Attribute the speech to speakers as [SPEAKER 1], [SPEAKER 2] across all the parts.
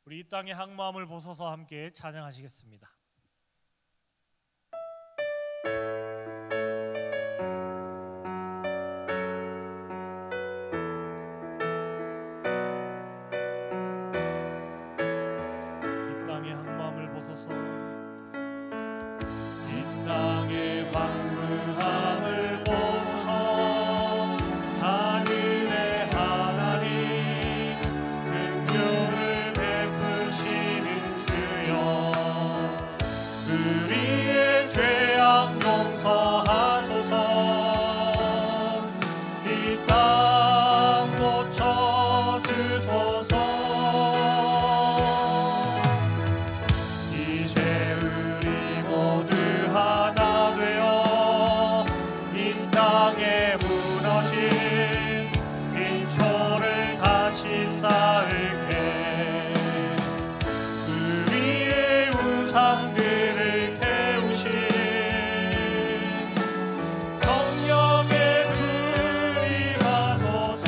[SPEAKER 1] 우리 이 땅의 항마음을 보소서 함께 찬양하시겠습니다. 이 땅의 항마음을 보소서. 이 땅의 황무함을 보소서. 하늘의 하나님 긍휼을 베푸시는 주여, 우리의 죄악 용서하소서. 이 땅 고쳐주소서. 이제 우리 모두 하나 되어 이 땅에 무너진 기초를 다시 쌓을게. 우리의 우상들을 태우신 성령의 불이 가소서.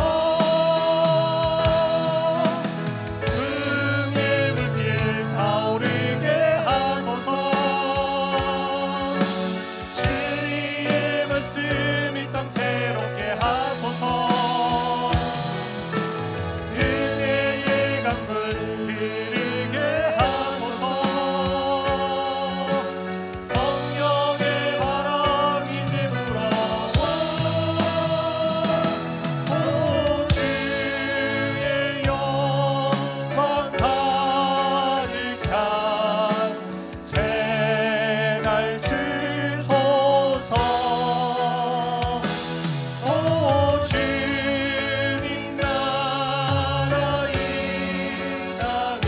[SPEAKER 1] 흥의 불길 타오르게 하소서. 진리의 말씀 이 땅 새롭게 하소서. 은혜의 강물 흐르게 하소서. 성령의 바람 이제 불어와. 오 주의 영광 가득한 새날 주소서. 오 주님 나라 이 땅에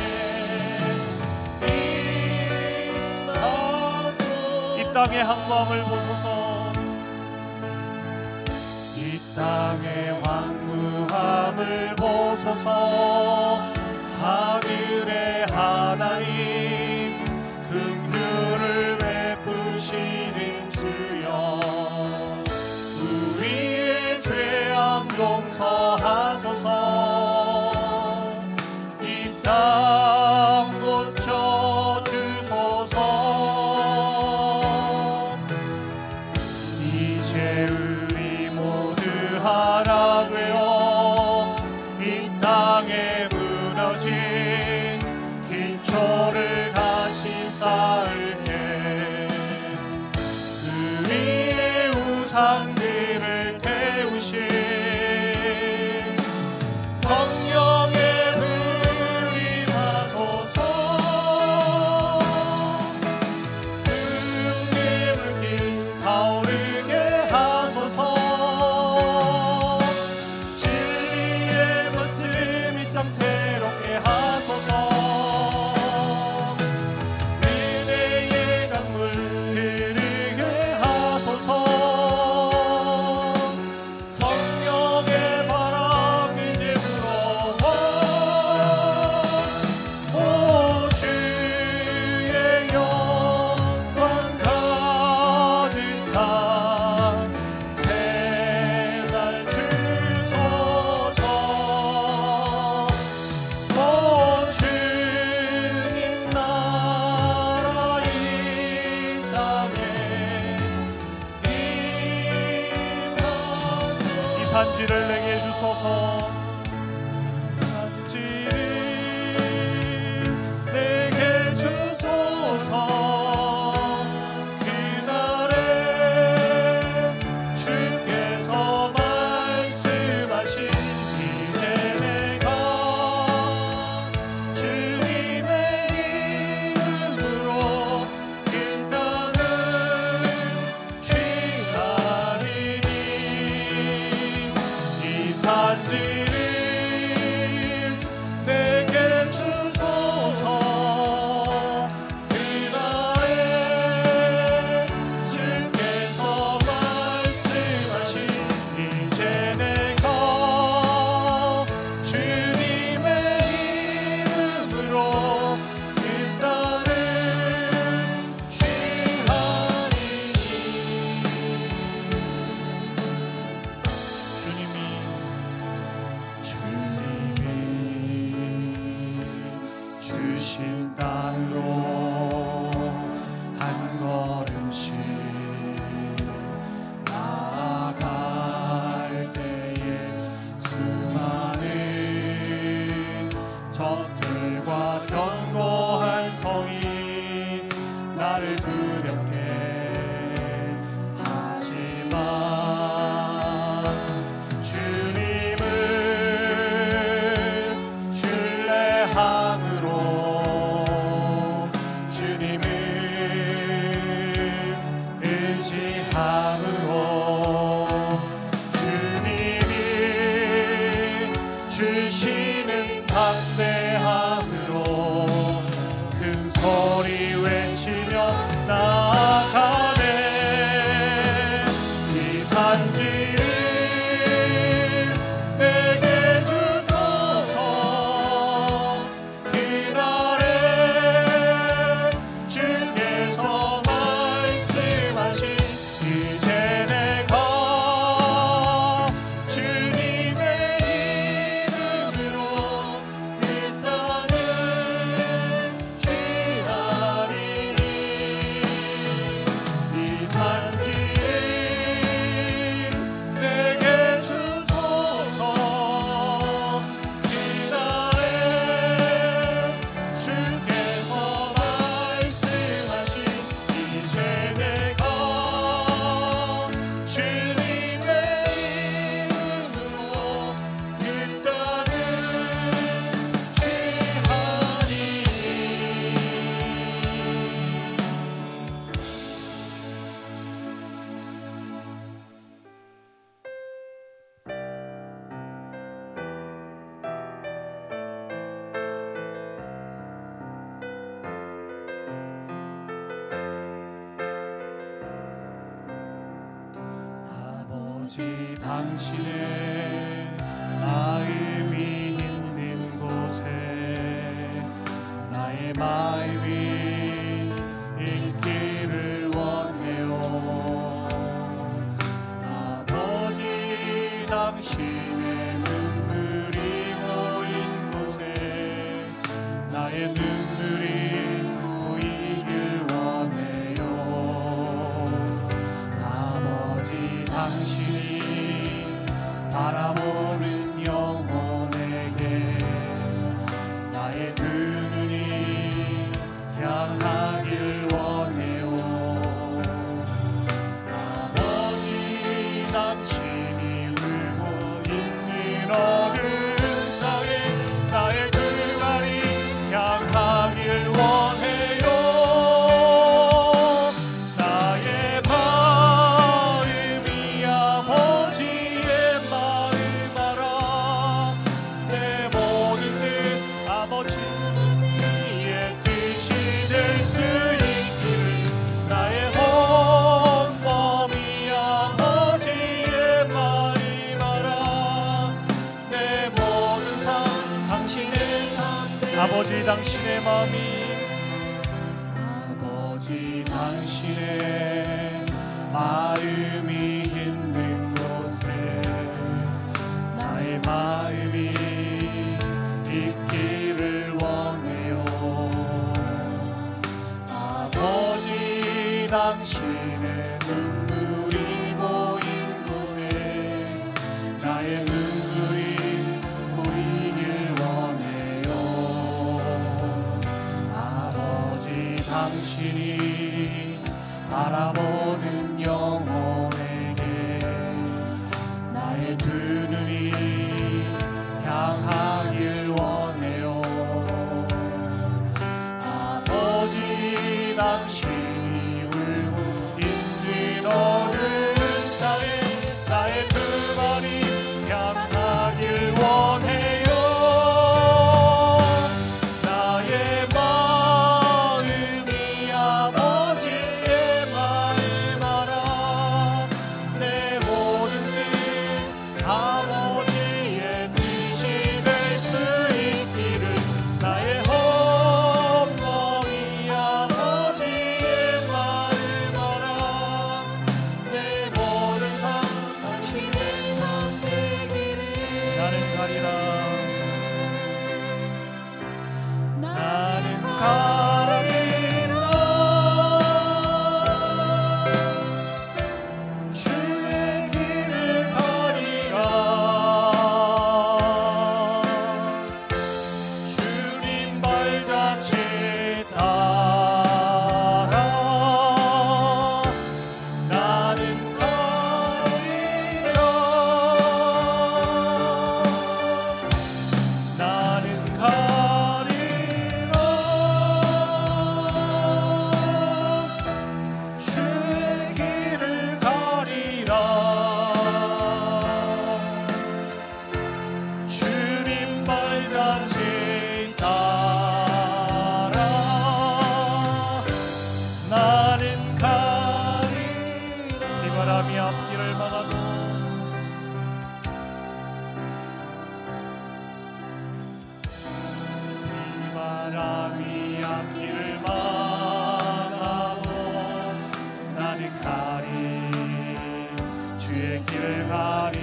[SPEAKER 1] 임하소서. 이 땅의 항마음을 보소서. 이 땅의 황무함을 보소서. 하늘의 하나님 긍휼을 베푸시는 주여, 우리의 죄악 용서하소서. 이 땅 고쳐주소서. 이제 우리 모두 하나 되어 이 땅에 무너진 기초를 다시 쌓을게. 우리의 우상들을 태우신 성령의 불이 가소서. 흥의 불길 타오르게 하소서. 진리의 말씀 이 땅 새롭게 하소서. 은혜의 강물 흐르게 하소서. 성령의 바람 이제 불어와. 오 주의 영광 가득한 새날 주소서. 오 주님 나라 이 땅에 임하소서. 이 산지를 내게 주소서. 산지를 내게 주소서. 그날에 주께서 말씀하신 이제 내가 주님의 이름으로 그 땅을 취하리니. 이 산지
[SPEAKER 2] 주신 땅으로 한 걸음씩 나아갈 때에 수많은 적들과 견고한 성이 나를 두렵게 하지만 주님을 신뢰함으로 주님을 의지함으로 주님이 주시는 담대함으로 큰 소리 외치며 나아가네. 이 산지를 내게 주소서. 그날에 주께서 말씀하신 이제 내가 주님의 이름으로 그 땅을 취하리니. 이 산지를 내게 주소서. 그날에 주께서 말씀하신 이제 내가 주님의 이름으로 그 땅을 취하리니. 아버지 당신의 마음이 있는 곳에 나의 마음이 있기를 원해요. 아버지 당신의 눈물이 고인 곳에 나의 눈물이 보이길 원해요. 아버지 당신이 바라보는 영혼에게 나의 두 눈이 향하길 원해요. 아버지 당신이 울고 있는 어두운 땅에 나의 두 발이 향하길 원해요. 나의 마음이 아버지의 마음 알아. 내 모든 뜻 아버지의 뜻이 될 수 있기를. 나의 온몸이 아버지의 마음 알아. 내 모든 삶 당신의 삶 아버지 당신의 마음이 아버지 당신의 마음이 있는 곳에 나의 마음이 있기를 원해요. 아버지 당신의 눈물이 보인 곳에 나의 눈물이 보이길 원해요. 아버지 당신이 바라보는 영혼에게 나의 두 눈이 향하길 원해요. 아버지 당신이 울고 있는 어두운 땅에 나의 두 발이 향하길 원해요. 나의 마음이 아버지의 마음 알아. 내 모든 뜻 아버지의 뜻이 될 수 있기를. 나의 온몸이 아버지의 발자취 따라 나는 가리라. 나는 가리라. 주의 길을 가리라. 주님 발자취 따라 나는 가리라.
[SPEAKER 1] 비바람이 앞길을 막아도
[SPEAKER 2] 바람이 앞길을 막아도 나는 가리. 주의 길을 가리.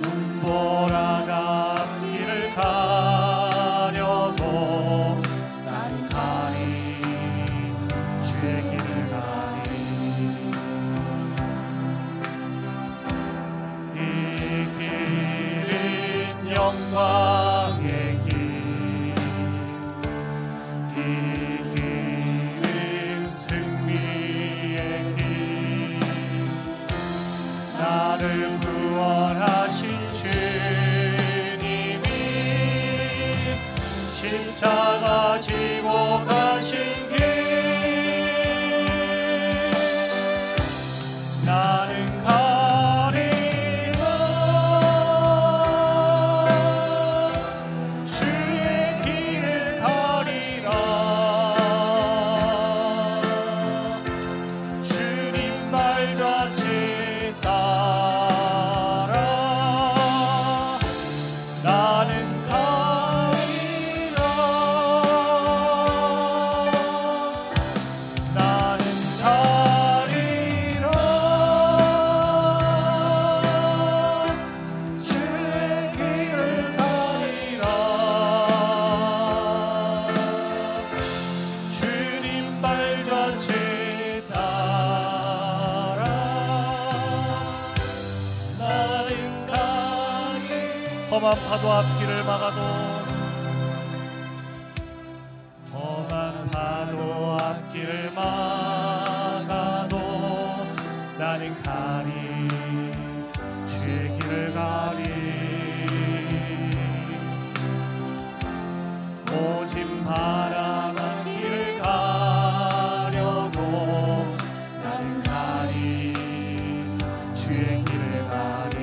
[SPEAKER 2] 눈보라가 앞길을 가려도 나는 가리. 주의 길을 가리. 이 길은 영광의 길. 이 길은 승리의 길. 나를 구원하신 주님이 십자가 지고 가신 길. 나는 가리라. 주의 길을 가리라. 주님 발자취 따라 나는 가리라. 나는 가리라. 주의 길을 가리라. 주님 발자취 따라 나는 가리라.
[SPEAKER 1] 험한 파도 앞길을 막아도
[SPEAKER 2] 험한 파도 앞길을 막아도 나는 가리. 주의 길을 가리. 오진 바람 앞길을 가려도 나는 가리. 주의 길을 가리.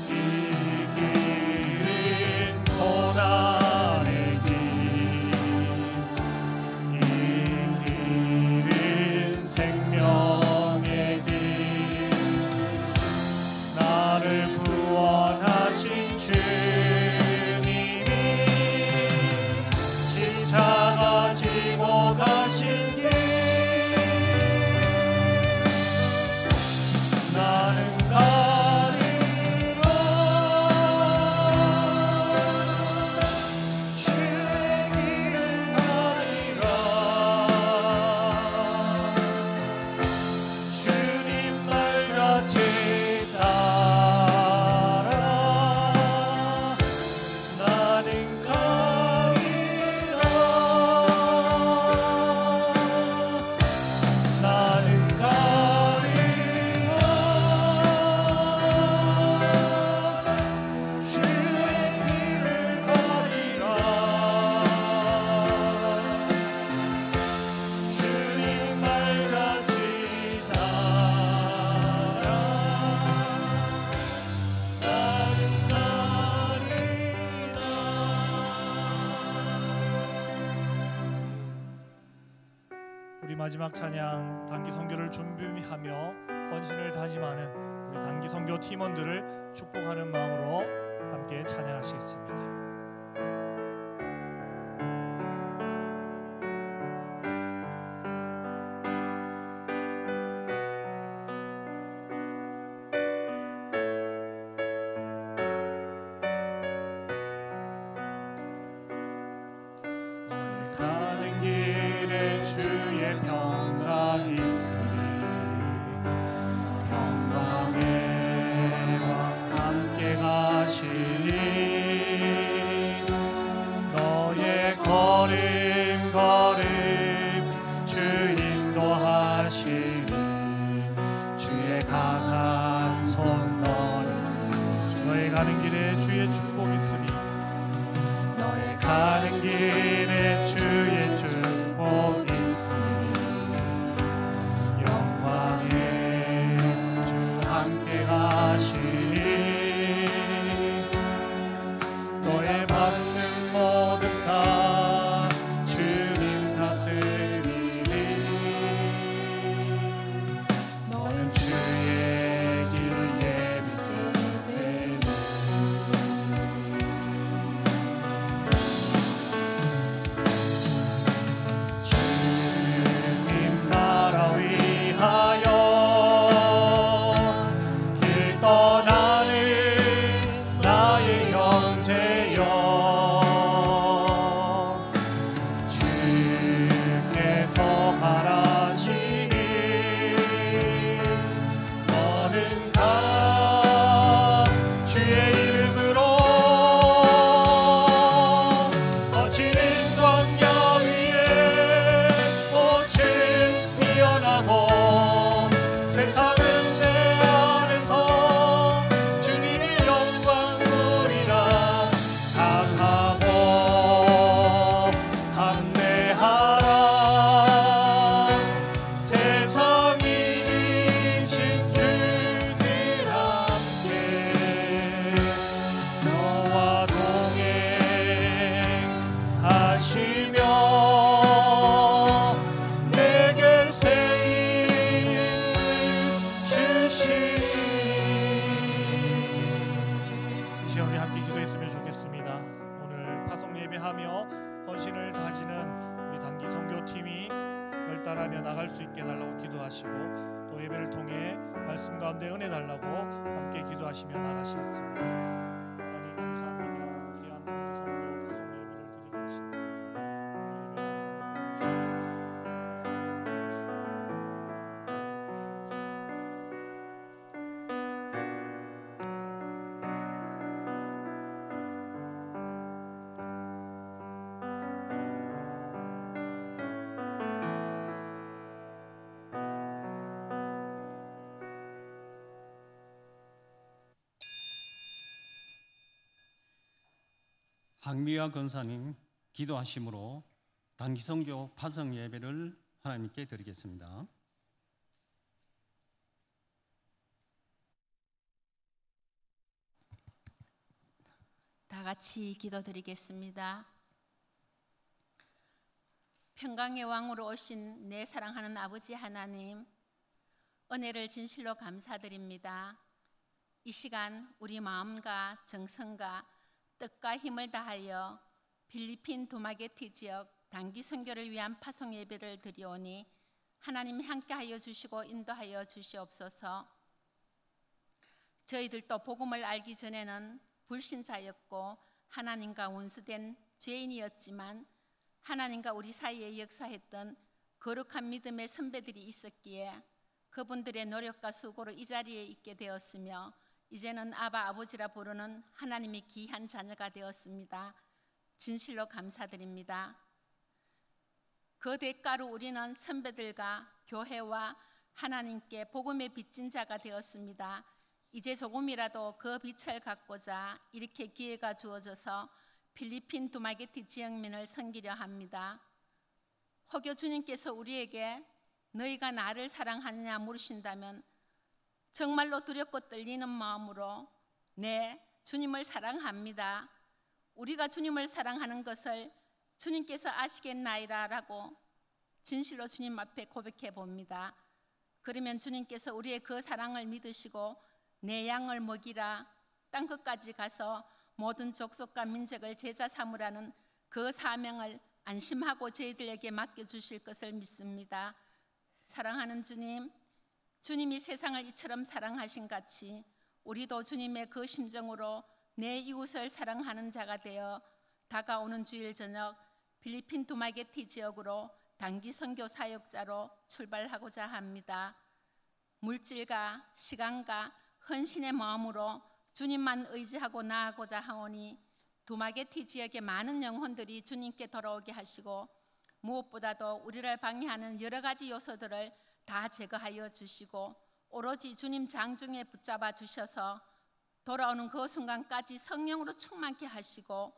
[SPEAKER 2] 이 길은 고난의 길. 이 길은 생명의 길. 나를 구원하신 주님이 십자가 지고 가신 길. 나는 가리라. 주의 길을 가리라. 주님 발자취 따라 나는 가리라. 나는 가리라. 주의 길을 가리라. 주님 발자취 따라 나는 가리라.
[SPEAKER 1] 우리 마지막 찬양 단기 선교를 준비하며 헌신을 다짐하는 우리 단기 선교 팀원들을 축복하는 마음으로 함께 찬양하시겠습니다.
[SPEAKER 2] 가는 길에 주의 평강이 있으니 평강에
[SPEAKER 1] 가는 길에 주의 축복 있으리.
[SPEAKER 2] 너의 가는 길에 주의 축복 있으리. 영광의 주 함께 가시니 너의 받는 모든 것 주님 다스리니 너는 주의 길 예비케 되니 주님 나라 위하여 길 떠나는 나의 형제여 주께서 바라시니 너는 다 주의 이름으로 거치는 광야 위에 꽃은 피어나고 세상은 내 안에서 주님의 영광 보리라. 강하고 담대하라. 세상이 실수들 함께 너와 동행하시며 내게 새 힘을 주시니.
[SPEAKER 1] 이 시간 우리 함께 기도했으면 좋겠습니다. 오늘 파송 예배하며 헌신을 다지는 우리 단기 선교팀이 결단하며 나갈 수 있게 달라고 기도하시고 또 예배를 통해 말씀 가운데 은혜 달라고 함께 기도하시며 나가시겠습니다. 하나님 감사합니다. 귀한 단기 선교 파송 예배를 드리고 계십니다.
[SPEAKER 3] 황미화 권사님 기도하심으로 단기선교 파송 예배를 하나님께 드리겠습니다.
[SPEAKER 4] 다 같이 기도드리겠습니다. 평강의 왕으로 오신 내 사랑하는 아버지 하나님, 은혜를 진실로 감사드립니다. 이 시간 우리 마음과 정성과 뜻과 힘을 다하여 필리핀 두마게티 지역 단기 선교를 위한 파송 예배를 드리오니 하나님 함께하여 주시고 인도하여 주시옵소서. 저희들도 복음을 알기 전에는 불신자였고 하나님과 원수된 죄인이었지만 하나님과 우리 사이에 역사했던 거룩한 믿음의 선배들이 있었기에 그분들의 노력과 수고로 이 자리에 있게 되었으며 이제는 아바 아버지라 부르는 하나님의 귀한 자녀가 되었습니다. 진실로 감사드립니다. 그 대가로 우리는 선배들과 교회와 하나님께 복음의 빚진 자가 되었습니다. 이제 조금이라도 그 빛을 갖고자 이렇게 기회가 주어져서 필리핀 두마게티 지역민을 섬기려 합니다. 혹여 주님께서 우리에게 너희가 나를 사랑하느냐 물으신다면 정말로 두렵고 떨리는 마음으로 네, 주님을 사랑합니다. 우리가 주님을 사랑하는 것을 주님께서 아시겠나이다 라고 진실로 주님 앞에 고백해 봅니다. 그러면 주님께서 우리의 그 사랑을 믿으시고 내 양을 먹이라 땅끝까지 가서 모든 족속과 민족을 제자 삼으라는 그 사명을 안심하고 저희들에게 맡겨주실 것을 믿습니다. 사랑하는 주님, 주님이 세상을 이처럼 사랑하신 같이 우리도 주님의 그 심정으로 내 이웃을 사랑하는 자가 되어 다가오는 주일 저녁 필리핀 두마게티 지역으로 단기 선교 사역자로 출발하고자 합니다. 물질과 시간과 헌신의 마음으로 주님만 의지하고 나아가고자 하오니 두마게티 지역의 많은 영혼들이 주님께 돌아오게 하시고 무엇보다도 우리를 방해하는 여러 가지 요소들을 다 제거하여 주시고 오로지 주님 장중에 붙잡아 주셔서 돌아오는 그 순간까지 성령으로 충만케 하시고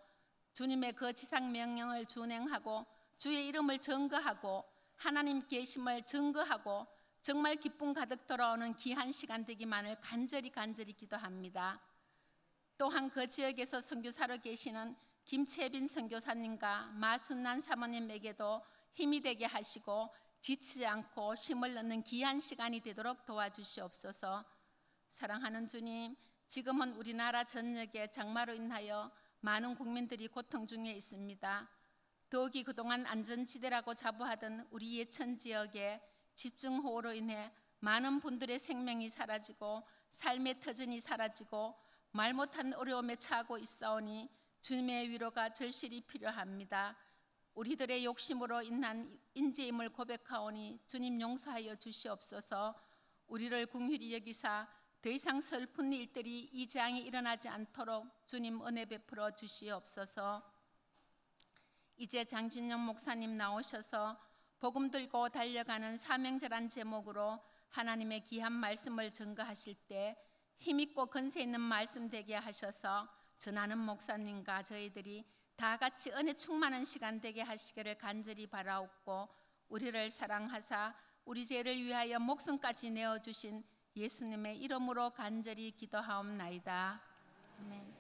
[SPEAKER 4] 주님의 그 지상 명령을 준행하고 주의 이름을 증거하고 하나님 계심을 증거하고 정말 기쁨 가득 돌아오는 귀한 시간 되기만을 간절히 기도합니다. 또한 그 지역에서 선교사로 계시는 김채빈 선교사님과 마순난 사모님에게도 힘이 되게 하시고 지치지 않고 힘을 얻는 귀한 시간이 되도록 도와주시옵소서. 사랑하는 주님, 지금은 우리나라 전역에 장마로 인하여 많은 국민들이 고통 중에 있습니다. 더욱이 그동안 안전지대라고 자부하던 우리 예천 지역에 집중호우로 인해 많은 분들의 생명이 사라지고 삶의 터전이 사라지고 말 못한 어려움에 처하고 있사오니 주님의 위로가 절실히 필요합니다. 우리들의 욕심으로 인한 인재임을 고백하오니 주님 용서하여 주시옵소서. 우리를 긍휼히 여기사 더 이상 슬픈 일들이 이 재앙이 일어나지 않도록 주님 은혜 베풀어 주시옵소서. 이제 장진영 목사님 나오셔서 복음 들고 달려가는 사명자란 제목으로 하나님의 귀한 말씀을 증거하실 때 힘있고 건세 있는 말씀 되게 하셔서 전하는 목사님과 저희들이 다 같이 은혜 충만한 시간 되게 하시기를 간절히 바라옵고, 우리를 사랑하사 우리 죄를 위하여 목숨까지 내어주신 예수님의 이름으로 간절히 기도하옵나이다. 아멘.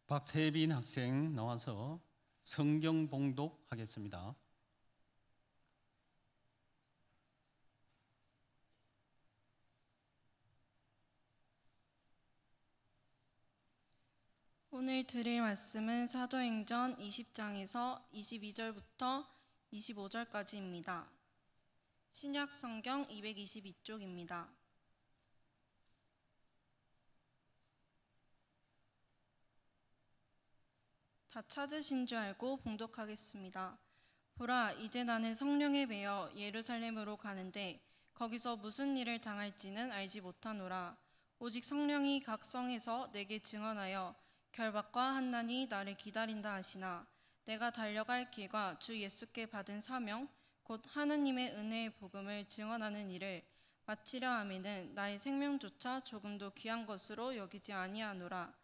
[SPEAKER 3] 박세빈 학생 나와서 성경 봉독하겠습니다.
[SPEAKER 5] 오늘 드릴 말씀은 사도행전 20장에서 22절부터 25절까지입니다. 신약 성경 222쪽입니다. 다 찾으신 줄 알고 봉독하겠습니다. 보라, 이제 나는 성령에 매여 예루살렘으로 가는데 거기서 무슨 일을 당할지는 알지 못하노라. 오직 성령이 각 성에서 내게 증언하여 결박과 한난이 나를 기다린다 하시나, 내가 달려갈 길과 주 예수께 받은 사명 곧 하느님의 은혜의 복음을 증언하는 일을 마치려 하면은 나의 생명조차 조금도 귀한 것으로 여기지 아니하노라.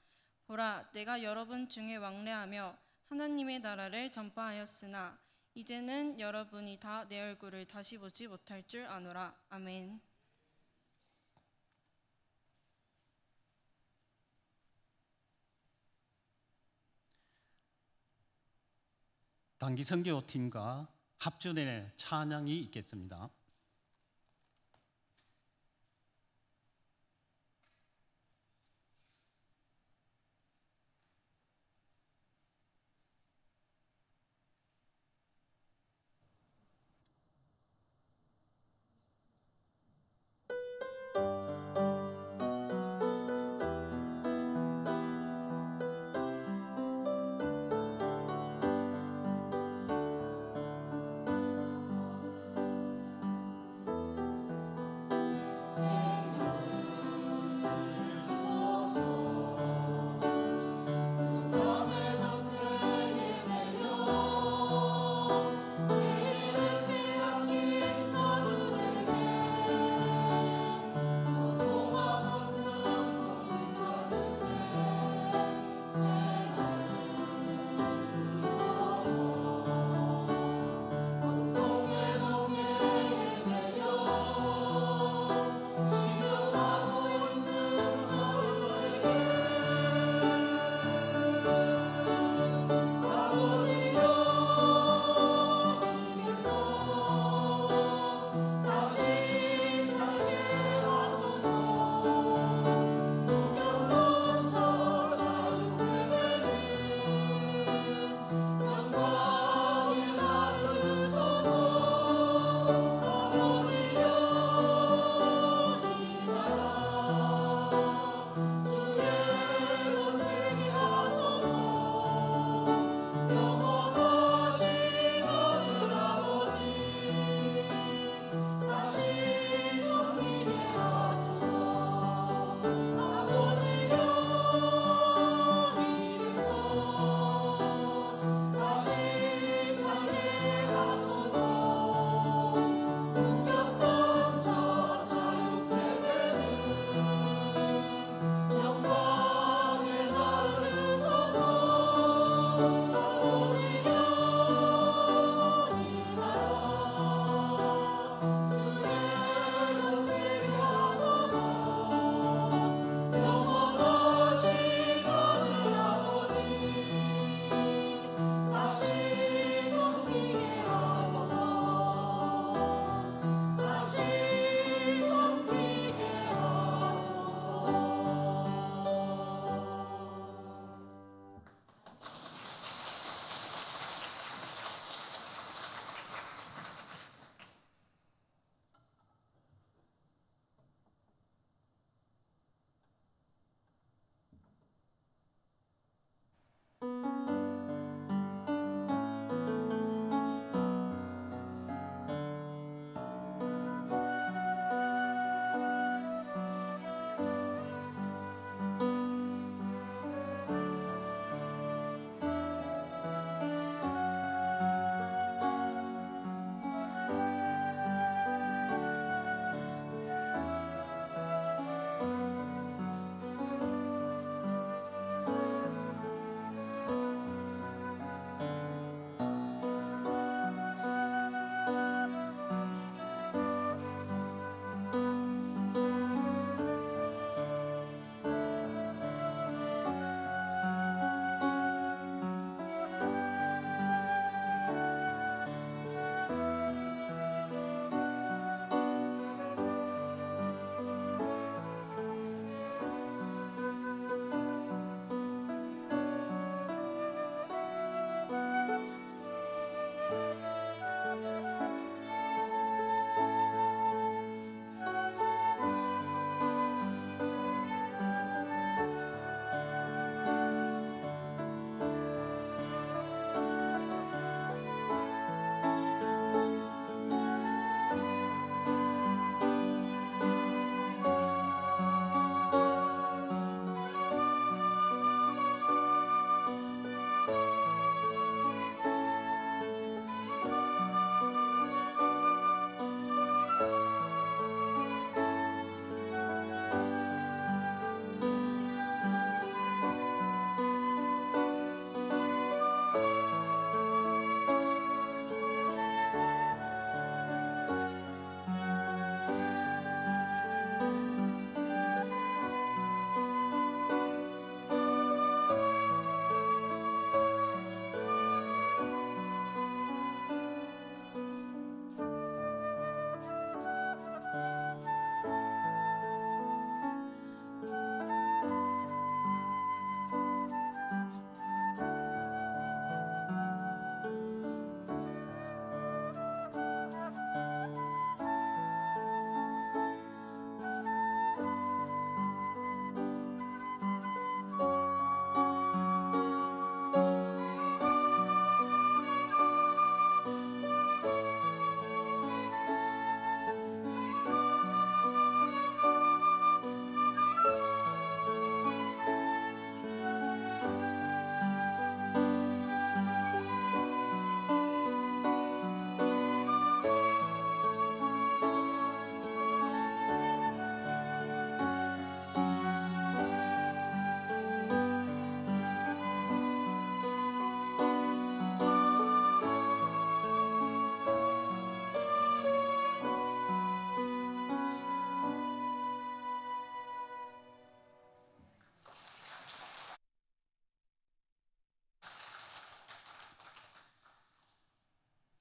[SPEAKER 5] 보라, 내가 여러분 중에 왕래하며 하나님의 나라를 전파하였으나 이제는 여러분이 다 내 얼굴을 다시 보지 못할 줄 아노라. 아멘.
[SPEAKER 3] 단기 선교팀과 합주단의 찬양이 있겠습니다.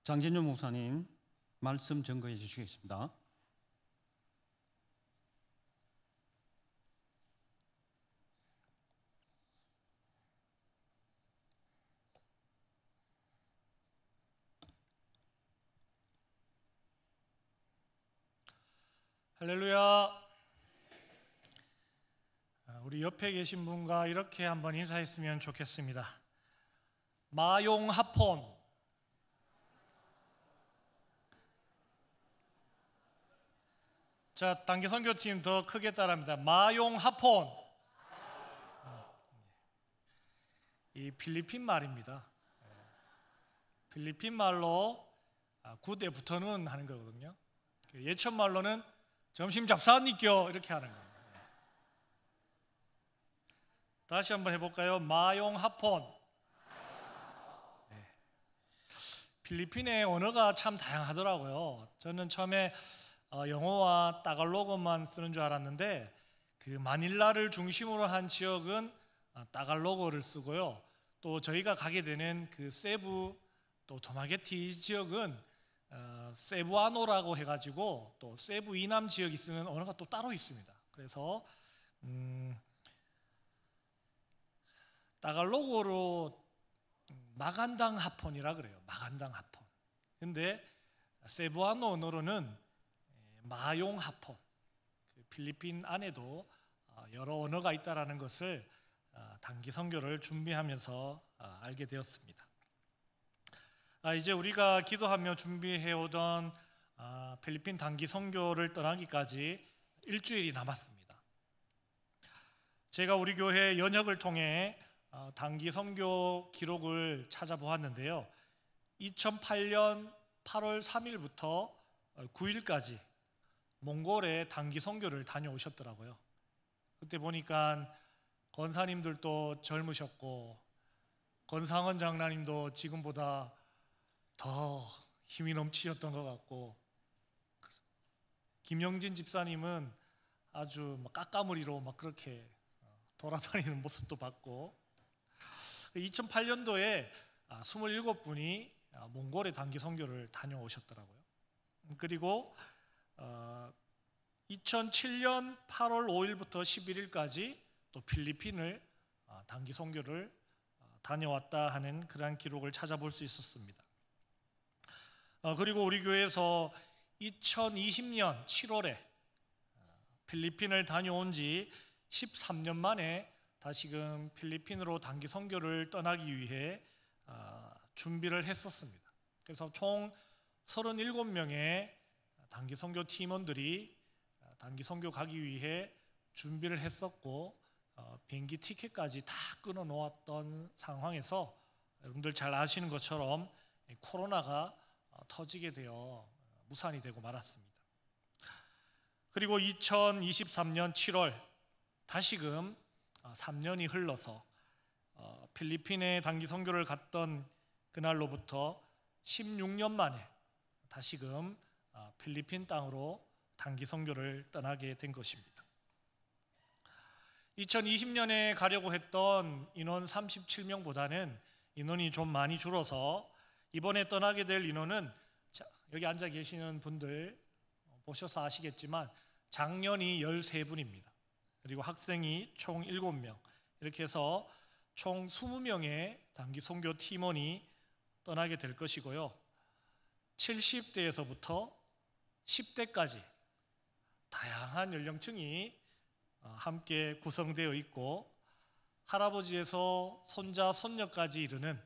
[SPEAKER 3] 장진유 목사님 말씀 증거해 주시겠습니다.
[SPEAKER 1] 할렐루야. 우리 옆에 계신 분과 이렇게 한번 인사했으면 좋겠습니다. 마용하폰. 자, 단기 선교팀 더 크게 따라합니다. 마용하폰. 이 필리핀 말입니다. 필리핀 말로 굿에 붙어는 하는 거거든요. 예천 말로는 점심 잡사니껴 이렇게 하는 겁니다. 다시 한번 해볼까요? 마용하폰. 네. 필리핀의 언어가 참 다양하더라고요. 저는 처음에 영어와 따갈로그만 쓰는 줄 알았는데 그 마닐라를 중심으로 한 지역은 따갈로그를 쓰고요. 또 저희가 가게 되는 그 세부 또 도마게티 지역은 세부아노라고 해가지고 또 세부 이남 지역이 쓰는 언어가 또 따로 있습니다. 그래서 따갈로그로 마간당 하폰이라 그래요. 마간당 하폰. 근데 세부아노 언어로는 마용 하폰. 필리핀 안에도 여러 언어가 있다라는 것을 단기 선교를 준비하면서 알게 되었습니다. 이제 우리가 기도하며 준비해오던 필리핀 단기 선교를 떠나기까지 일주일이 남았습니다. 제가 우리 교회 연혁을 통해 단기 선교 기록을 찾아보았는데요. 2008년 8월 3일부터 9일까지 몽골에 단기 선교를 다녀오셨더라고요. 그때 보니까 권사님들도 젊으셨고 권상원 장로님도 지금보다 더 힘이 넘치셨던 것 같고 김영진 집사님은 아주 깎아머리로 막 그렇게 돌아다니는 모습도 봤고 2008년도에 27분이 몽골의 단기 선교를 다녀오셨더라고요. 그리고 2007년 8월 5일부터 11일까지 또 필리핀을 단기 선교를 다녀왔다 하는 그러한 기록을 찾아볼 수 있었습니다. 그리고 우리 교회에서 2020년 7월에 필리핀을 다녀온 지 13년 만에 다시금 필리핀으로 단기 선교를 떠나기 위해 준비를 했었습니다. 그래서 총 37명의 단기 선교 팀원들이 단기 선교 가기 위해 준비를 했었고 비행기 티켓까지 다 끊어 놓았던 상황에서 여러분들 잘 아시는 것처럼 코로나가 터지게 되어 무산이 되고 말았습니다. 그리고 2023년 7월 다시금 3년이 흘러서 필리핀에 단기 선교를 갔던 그날로부터 16년 만에 다시금 필리핀 땅으로 단기 선교를 떠나게 된 것입니다. 2020년에 가려고 했던 인원 37명보다는 인원이 좀 많이 줄어서 이번에 떠나게 될 인원은 여기 앉아 계시는 분들 보셔서 아시겠지만 장년이 13분입니다. 그리고 학생이 총 7명 이렇게 해서 총 20명의 단기 선교 팀원이 떠나게 될 것이고요. 70대에서부터 10대까지 다양한 연령층이 함께 구성되어 있고 할아버지에서 손자, 손녀까지 이르는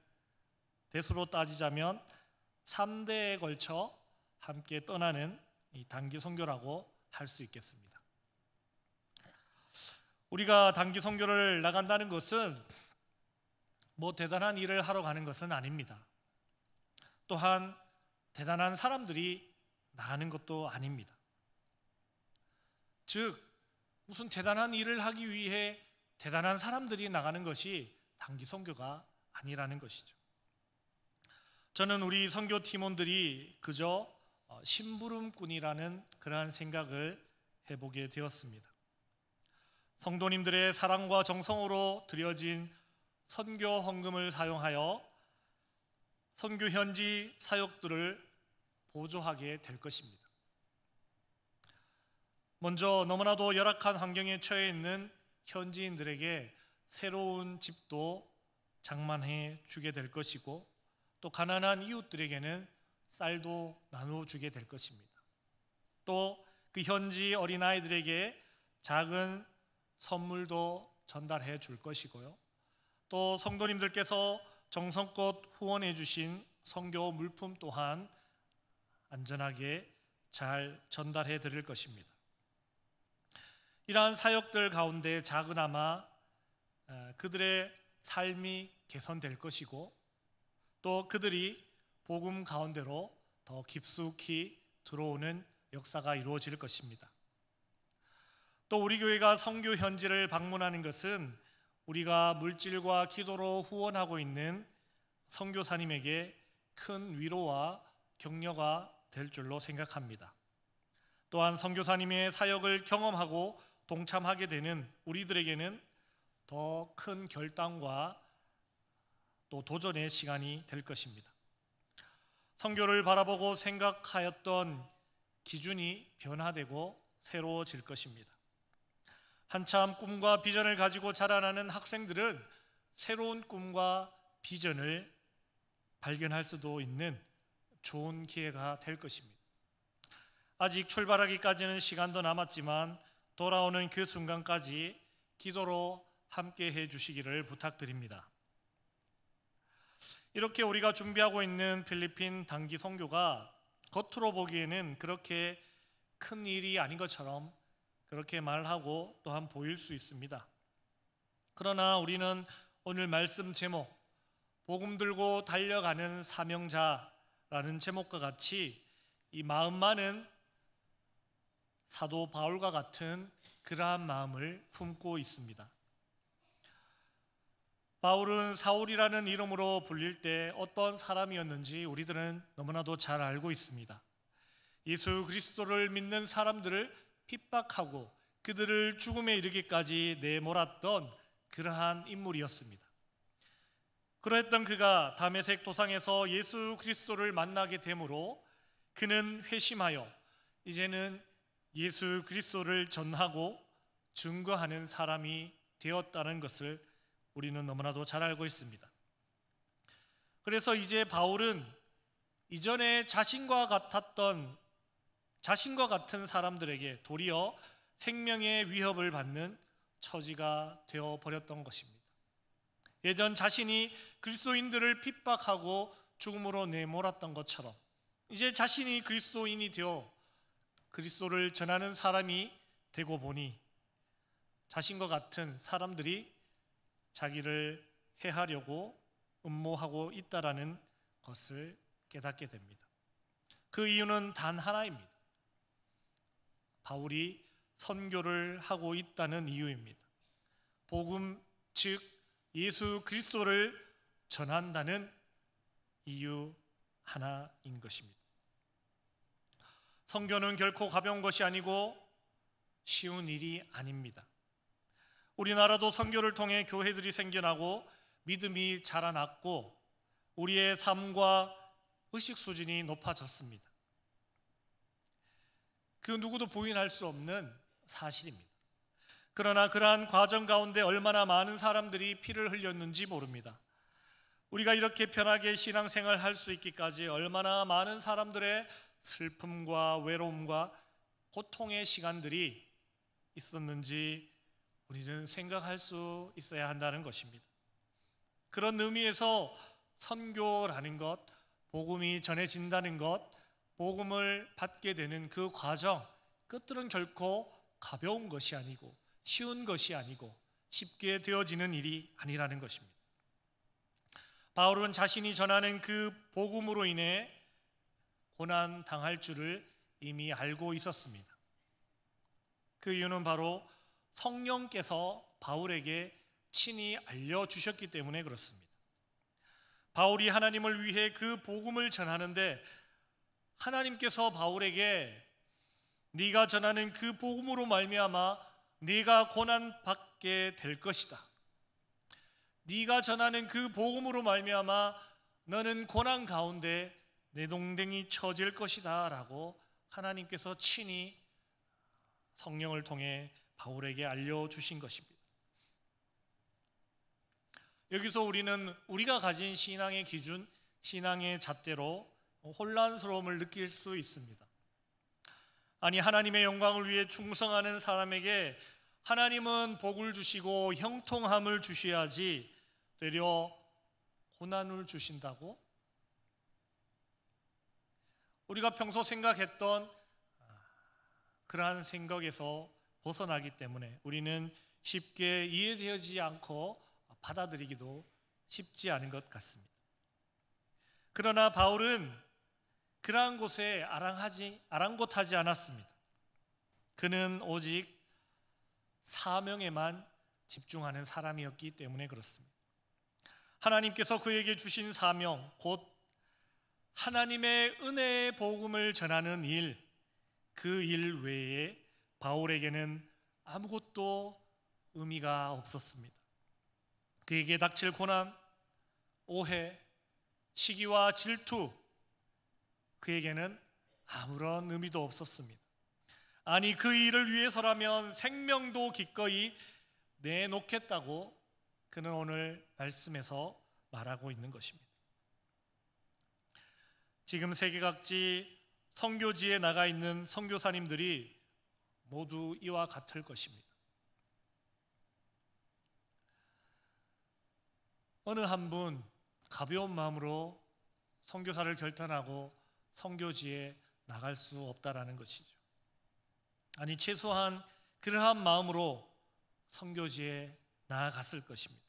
[SPEAKER 1] 대수로 따지자면 3대에 걸쳐 함께 떠나는 이 단기 선교라고 할 수 있겠습니다. 우리가 단기 선교를 나간다는 것은 뭐 대단한 일을 하러 가는 것은 아닙니다. 또한 대단한 사람들이 나가는 것도 아닙니다. 즉 무슨 대단한 일을 하기 위해 대단한 사람들이 나가는 것이 단기 선교가 아니라는 것이죠. 저는 우리 선교 팀원들이 그저 심부름꾼이라는 그러한 생각을 해보게 되었습니다. 성도님들의 사랑과 정성으로 드려진 선교 헌금을 사용하여 선교 현지 사역들을 보조하게 될 것입니다. 먼저 너무나도 열악한 환경에 처해 있는 현지인들에게 새로운 집도 장만해 주게 될 것이고, 또 가난한 이웃들에게는 쌀도 나누어 주게 될 것입니다. 또 그 현지 어린아이들에게 작은 선물도 전달해 줄 것이고요. 또 성도님들께서 정성껏 후원해 주신 선교 물품 또한 안전하게 잘 전달해 드릴 것입니다. 이러한 사역들 가운데 작으나마 그들의 삶이 개선될 것이고, 또 그들이 복음 가운데로 더 깊숙이 들어오는 역사가 이루어질 것입니다. 또 우리 교회가 선교 현지를 방문하는 것은 우리가 물질과 기도로 후원하고 있는 선교사님에게 큰 위로와 격려가 될 줄로 생각합니다. 또한 선교사님의 사역을 경험하고 동참하게 되는 우리들에게는 더 큰 결단과 또 도전의 시간이 될 것입니다. 선교를 바라보고 생각하였던 기준이 변화되고 새로워질 것입니다. 한참 꿈과 비전을 가지고 자라나는 학생들은 새로운 꿈과 비전을 발견할 수도 있는 좋은 기회가 될 것입니다. 아직 출발하기까지는 시간도 남았지만 돌아오는 그 순간까지 기도로 함께 해 주시기를 부탁드립니다. 이렇게 우리가 준비하고 있는 필리핀 단기 선교가 겉으로 보기에는 그렇게 큰 일이 아닌 것처럼 그렇게 말하고 또한 보일 수 있습니다. 그러나 우리는 오늘 말씀 제목, 복음 들고 달려가는 사명자라는 제목과 같이 이 마음만은 사도 바울과 같은 그러한 마음을 품고 있습니다. 바울은 사울이라는 이름으로 불릴 때 어떤 사람이었는지 우리들은 너무나도 잘 알고 있습니다. 예수 그리스도를 믿는 사람들을 핍박하고 그들을 죽음에 이르기까지 내몰았던 그러한 인물이었습니다. 그러했던 그가 다메섹 도상에서 예수 그리스도를 만나게 되므로 그는 회심하여 이제는 예수 그리스도를 전하고 증거하는 사람이 되었다는 것을 우리는 너무나도 잘 알고 있습니다. 그래서 이제 바울은 이전에 자신과 같은 사람들에게 도리어 생명의 위협을 받는 처지가 되어 버렸던 것입니다. 예전 자신이 그리스도인들을 핍박하고 죽음으로 내몰았던 것처럼 이제 자신이 그리스도인이 되어 그리스도를 전하는 사람이 되고 보니 자신과 같은 사람들이 자기를 해하려고 음모하고 있다라는 것을 깨닫게 됩니다. 그 이유는 단 하나입니다. 바울이 선교를 하고 있다는 이유입니다. 복음, 즉 예수 그리스도를 전한다는 이유 하나인 것입니다. 선교는 결코 가벼운 것이 아니고 쉬운 일이 아닙니다. 우리나라도 선교를 통해 교회들이 생겨나고 믿음이 자라났고 우리의 삶과 의식 수준이 높아졌습니다. 그 누구도 부인할 수 없는 사실입니다. 그러나 그러한 과정 가운데 얼마나 많은 사람들이 피를 흘렸는지 모릅니다. 우리가 이렇게 편하게 신앙생활 할 수 있기까지 얼마나 많은 사람들의 슬픔과 외로움과 고통의 시간들이 있었는지 우리는 생각할 수 있어야 한다는 것입니다. 그런 의미에서 선교라는 것, 복음이 전해진다는 것, 복음을 받게 되는 그 과정, 그것들은 결코 가벼운 것이 아니고 쉬운 것이 아니고 쉽게 되어지는 일이 아니라는 것입니다. 바울은 자신이 전하는 그 복음으로 인해 고난 당할 줄을 이미 알고 있었습니다. 그 이유는 바로 성령께서 바울에게 친히 알려주셨기 때문에 그렇습니다. 바울이 하나님을 위해 그 복음을 전하는데 하나님께서 바울에게 네가 전하는 그 복음으로 말미암아 네가 고난받게 될 것이다. 네가 전하는 그 복음으로 말미암아 너는 고난 가운데 내 동댕이 쳐질 것이다 라고 하나님께서 친히 성령을 통해 바울에게 알려주신 것입니다. 여기서 우리는 우리가 가진 신앙의 기준, 신앙의 잣대로 혼란스러움을 느낄 수 있습니다. 아니, 하나님의 영광을 위해 충성하는 사람에게 하나님은 복을 주시고 형통함을 주셔야지 되려 고난을 주신다고? 우리가 평소 생각했던 그러한 생각에서 벗어나기 때문에 우리는 쉽게 이해되지 않고 받아들이기도 쉽지 않은 것 같습니다. 그러나 바울은 그러한 곳에 아랑곳하지 않았습니다. 그는 오직 사명에만 집중하는 사람이었기 때문에 그렇습니다. 하나님께서 그에게 주신 사명, 곧 하나님의 은혜의 복음을 전하는 일, 그 일 외에 바울에게는 아무것도 의미가 없었습니다. 그에게 닥칠 고난, 오해, 시기와 질투, 그에게는 아무런 의미도 없었습니다. 아니, 그 일을 위해서라면 생명도 기꺼이 내놓겠다고 그는 오늘 말씀에서 말하고 있는 것입니다. 지금 세계각지 선교지에 나가 있는 선교사님들이 모두 이와 같을 것입니다. 어느 한 분 가벼운 마음으로 선교사를 결단하고 선교지에 나갈 수 없다라는 것이죠. 아니, 최소한 그러한 마음으로 선교지에 나아갔을 것입니다.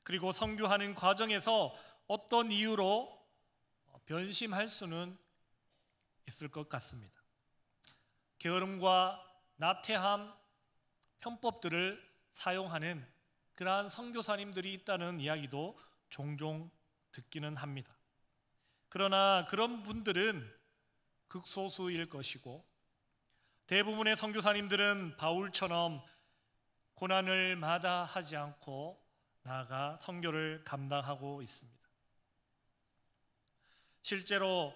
[SPEAKER 1] 그리고 선교하는 과정에서 어떤 이유로 변심할 수는 있을 것 같습니다. 게으름과 나태함, 편법들을 사용하는 그러한 선교사님들이 있다는 이야기도 종종 듣기는 합니다. 그러나 그런 분들은 극소수일 것이고 대부분의 선교사님들은 바울처럼 고난을 마다하지 않고 나아가 선교를 감당하고 있습니다. 실제로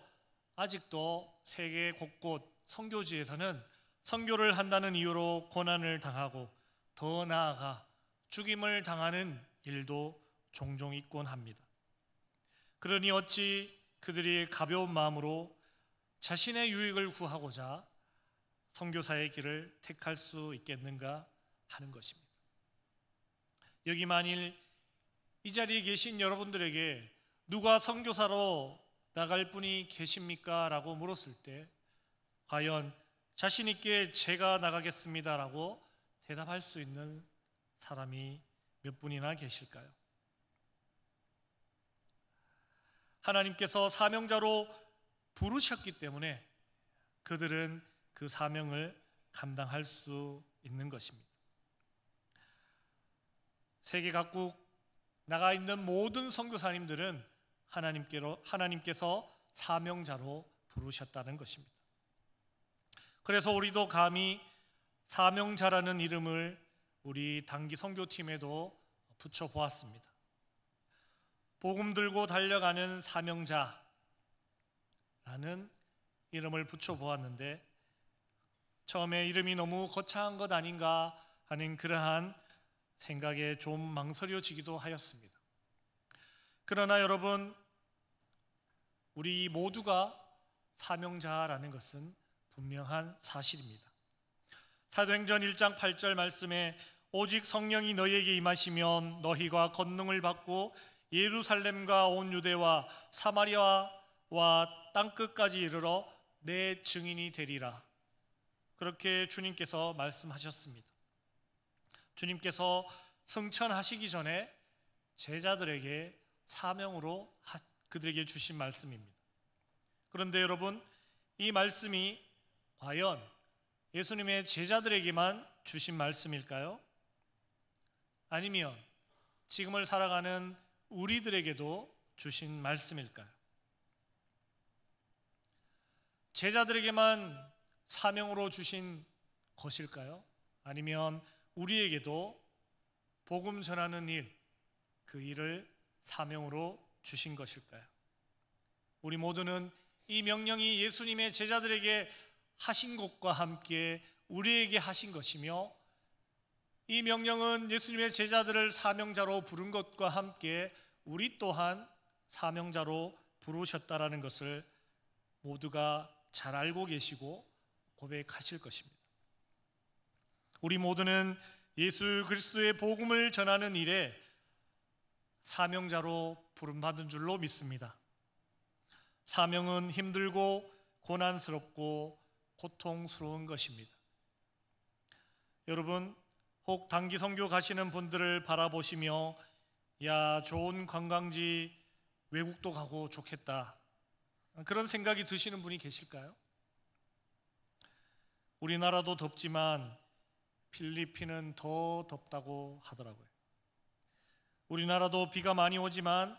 [SPEAKER 1] 아직도 세계 곳곳 선교지에서는 선교를 한다는 이유로 고난을 당하고 더 나아가 죽임을 당하는 일도 종종 있곤 합니다. 그러니 어찌 그들이 가벼운 마음으로 자신의 유익을 구하고자 선교사의 길을 택할 수 있겠는가 하는 것입니다. 여기 만일 이 자리에 계신 여러분들에게 누가 선교사로 나갈 분이 계십니까? 라고 물었을 때 과연 자신 있게 제가 나가겠습니다 라고 대답할 수 있는 사람이 몇 분이나 계실까요? 하나님께서 사명자로 부르셨기 때문에 그들은 그 사명을 감당할 수 있는 것입니다. 세계 각국 나가 있는 모든 선교사님들은 하나님께서 사명자로 부르셨다는 것입니다. 그래서 우리도 감히 사명자라는 이름을 우리 단기 선교팀에도 붙여보았습니다. 복음 들고 달려가는 사명자라는 이름을 붙여보았는데 처음에 이름이 너무 거창한 것 아닌가 하는 그러한 생각에 좀 망설여지기도 하였습니다. 그러나 여러분, 우리 모두가 사명자라는 것은 분명한 사실입니다. 사도행전 1장 8절 말씀에 오직 성령이 너희에게 임하시면 너희가 권능을 받고 예루살렘과 온 유대와 사마리아와 땅끝까지 이르러 내 증인이 되리라. 그렇게 주님께서 말씀하셨습니다. 주님께서 승천하시기 전에 제자들에게 사명으로 그들에게 주신 말씀입니다. 그런데 여러분, 이 말씀이 과연 예수님의 제자들에게만 주신 말씀일까요? 아니면 지금을 살아가는 우리들에게도 주신 말씀일까요? 제자들에게만 사명으로 주신 것일까요? 아니면 우리에게도 복음 전하는 일, 그 일을 사명으로 주신 것일까요? 우리 모두는 이 명령이 예수님의 제자들에게 하신 것과 함께 우리에게 하신 것이며, 이 명령은 예수님의 제자들을 사명자로 부른 것과 함께 우리 또한 사명자로 부르셨다라는 것을 모두가 잘 알고 계시고 고백하실 것입니다. 우리 모두는 예수 그리스도의 복음을 전하는 일에 사명자로 부름받은 줄로 믿습니다. 사명은 힘들고 고난스럽고 고통스러운 것입니다. 여러분, 혹 단기 선교 가시는 분들을 바라보시며 야, 좋은 관광지 외국도 가고 좋겠다, 그런 생각이 드시는 분이 계실까요? 우리나라도 덥지만 필리핀은 더 덥다고 하더라고요. 우리나라도 비가 많이 오지만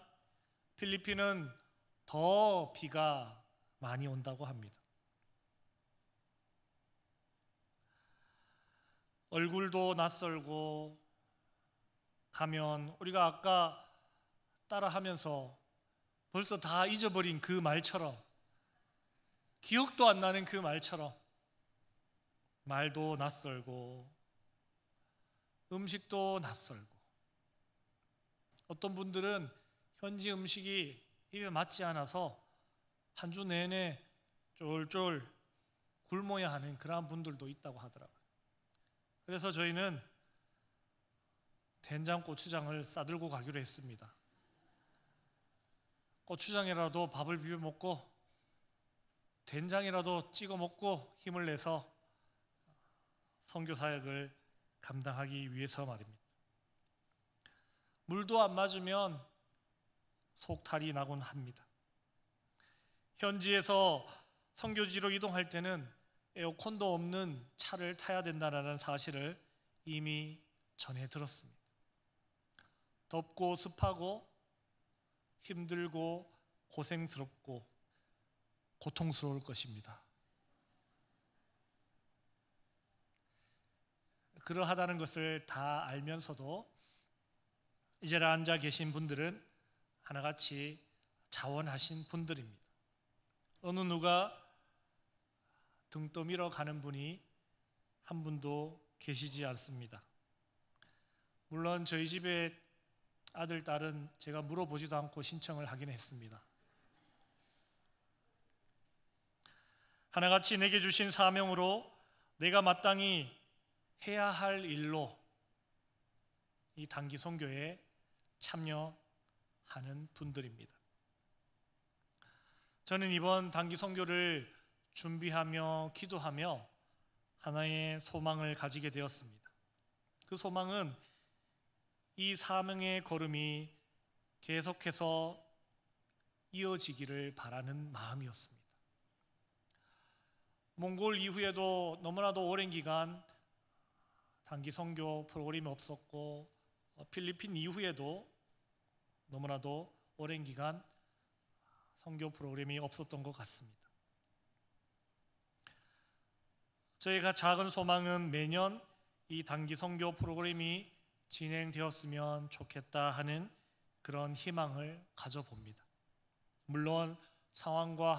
[SPEAKER 1] 필리핀은 더 비가 많이 온다고 합니다. 얼굴도 낯설고 가면 우리가 아까 따라하면서 벌써 다 잊어버린 그 말처럼, 기억도 안 나는 그 말처럼 말도 낯설고 음식도 낯설고, 어떤 분들은 현지 음식이 입에 맞지 않아서 한 주 내내 쫄쫄 굶어야 하는 그러한 분들도 있다고 하더라고요. 그래서 저희는 된장 고추장을 싸들고 가기로 했습니다. 고추장이라도 밥을 비벼 먹고 된장이라도 찍어 먹고 힘을 내서 선교 사역을 감당하기 위해서 말입니다. 물도 안 맞으면 속탈이 나곤 합니다. 현지에서 선교지로 이동할 때는 에어컨도 없는 차를 타야 된다는 사실을 이미 전해 들었습니다. 덥고 습하고 힘들고 고생스럽고 고통스러울 것입니다. 그러하다는 것을 다 알면서도 이 자리에 앉아 계신 분들은 하나같이 자원하신 분들입니다. 어느 누가 등 떠밀어 가는 분이 한 분도 계시지 않습니다. 물론 저희 집에 아들, 딸은 제가 물어보지도 않고 신청을 하긴 했습니다. 하나같이 내게 주신 사명으로 내가 마땅히 해야 할 일로 이 단기 선교에 참여하는 분들입니다. 저는 이번 단기 선교를 준비하며 기도하며 하나의 소망을 가지게 되었습니다. 그 소망은 이 사명의 걸음이 계속해서 이어지기를 바라는 마음이었습니다. 몽골 이후에도 너무나도 오랜 기간 단기 선교 프로그램이 없었고, 필리핀 이후에도 너무나도 오랜 기간 선교 프로그램이 없었던 것 같습니다. 저희가 작은 소망은 매년 이 단기 선교 프로그램이 진행되었으면 좋겠다 하는 그런 희망을 가져봅니다. 물론 상황과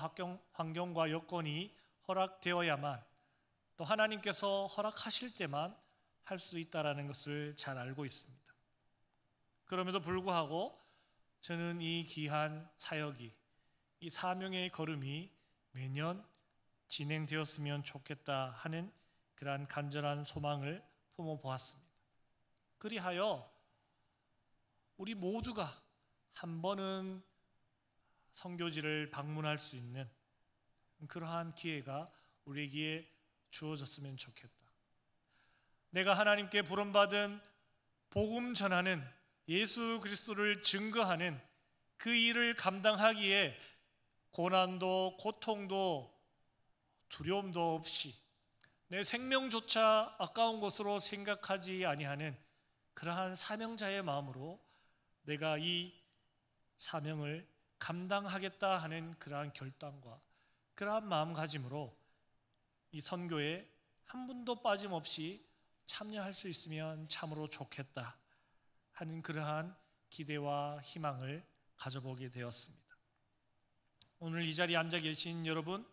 [SPEAKER 1] 환경과 여건이 허락되어야만, 또 하나님께서 허락하실 때만 할 수 있다는 것을 잘 알고 있습니다. 그럼에도 불구하고 저는 이 귀한 사역이, 이 사명의 걸음이 매년 진행되었으면 좋겠다 하는 그러한 간절한 소망을 품어보았습니다. 그리하여 우리 모두가 한 번은 선교지를 방문할 수 있는 그러한 기회가 우리에게 주어졌으면 좋겠다. 내가 하나님께 부름받은 복음 전하는, 예수 그리스도를 증거하는 그 일을 감당하기에 고난도 고통도 두려움도 없이 내 생명조차 아까운 것으로 생각하지 아니하는 그러한 사명자의 마음으로 내가 이 사명을 감당하겠다 하는 그러한 결단과 그러한 마음가짐으로 이 선교에 한 분도 빠짐없이 참여할 수 있으면 참으로 좋겠다 하는 그러한 기대와 희망을 가져보게 되었습니다. 오늘 이 자리에 앉아 계신 여러분,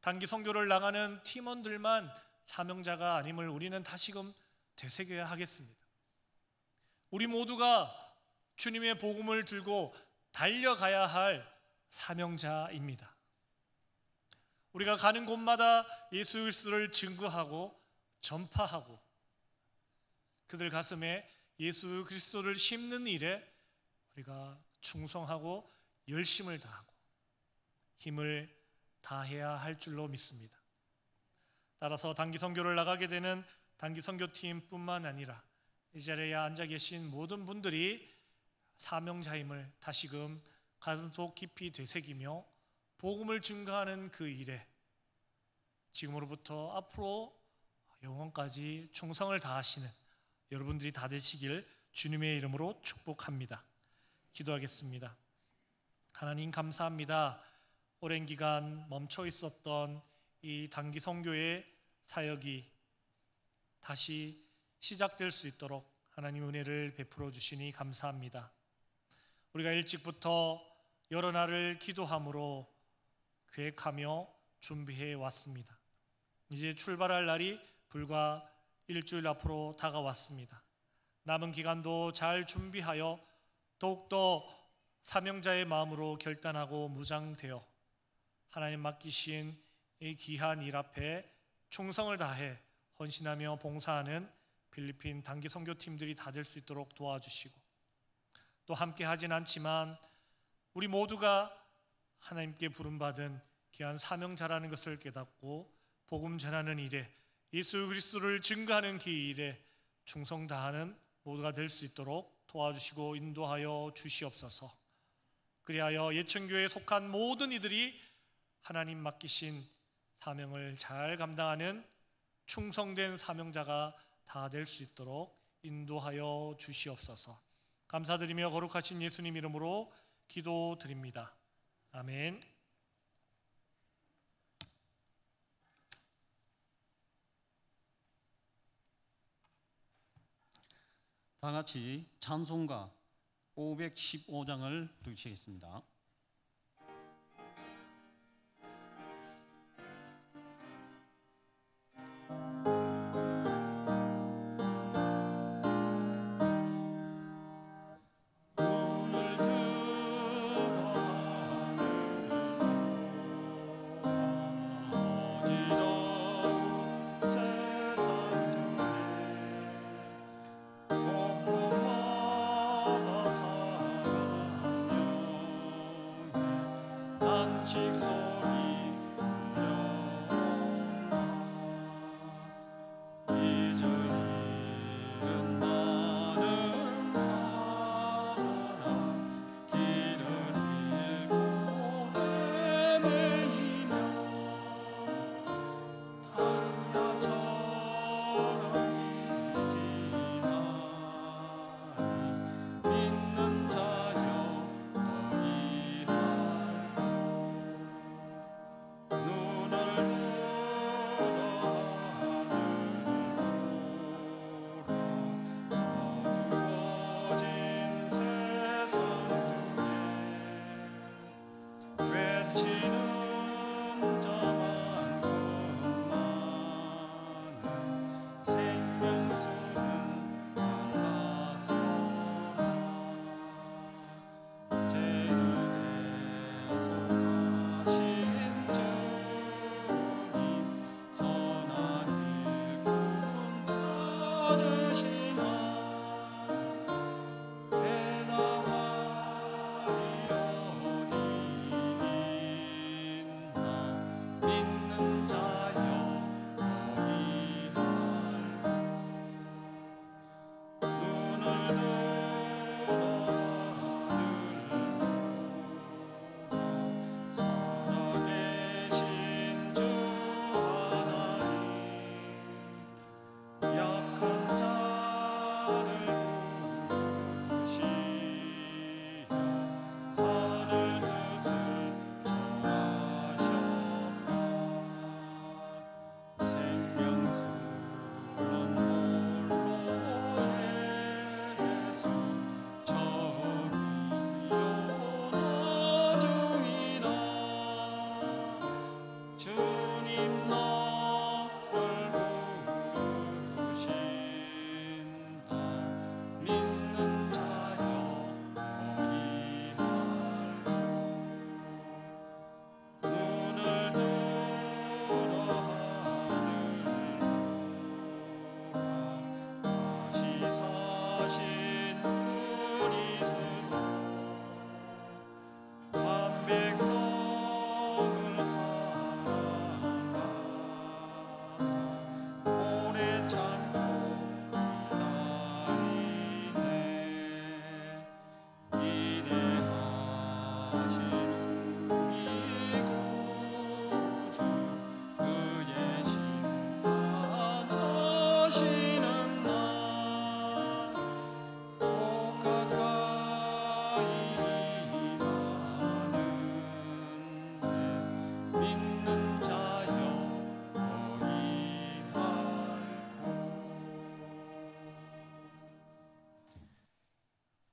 [SPEAKER 1] 단기 선교를 나가는 팀원들만 사명자가 아님을 우리는 다시금 되새겨야 하겠습니다. 우리 모두가 주님의 복음을 들고 달려가야 할 사명자입니다. 우리가 가는 곳마다 예수 그리스도를 증거하고 전파하고 그들 가슴에 예수 그리스도를 심는 일에 우리가 충성하고 열심을 다하고 힘을 다해야 할 줄로 믿습니다. 따라서 단기 선교를 나가게 되는 단기 선교팀뿐만 아니라 이 자리에 앉아 계신 모든 분들이 사명자임을 다시금 가슴속 깊이 되새기며 복음을 증거하는 그 일에 지금으로부터 앞으로 영원까지 충성을 다하시는 여러분들이 다 되시길 주님의 이름으로 축복합니다. 기도하겠습니다. 하나님 감사합니다. 오랜 기간 멈춰 있었던 이 단기 선교의 사역이 다시 시작될 수 있도록 하나님 은혜를 베풀어 주시니 감사합니다. 우리가 일찍부터 여러 날을 기도함으로 계획하며 준비해 왔습니다. 이제 출발할 날이 불과 일주일 앞으로 다가왔습니다. 남은 기간도 잘 준비하여 더욱더 사명자의 마음으로 결단하고 무장되어 하나님 맡기신 이 귀한 일 앞에 충성을 다해 헌신하며 봉사하는 필리핀 단기 선교팀들이 다 될 수 있도록 도와주시고 또 함께 하진 않지만 우리 모두가 하나님께 부름받은 귀한 사명자라는 것을 깨닫고 복음 전하는 일에 예수 그리스도를 증거하는 그 일에 충성 다하는 모두가 될 수 있도록 도와주시고 인도하여 주시옵소서. 그리하여 예천교회에 속한 모든 이들이 하나님 맡기신 사명을 잘 감당하는 충성된 사명자가 다 될 수 있도록 인도하여 주시옵소서. 감사드리며 거룩하신 예수님 이름으로 기도드립니다. 아멘.
[SPEAKER 3] 다 같이 찬송가 515장을 부르시겠습니다.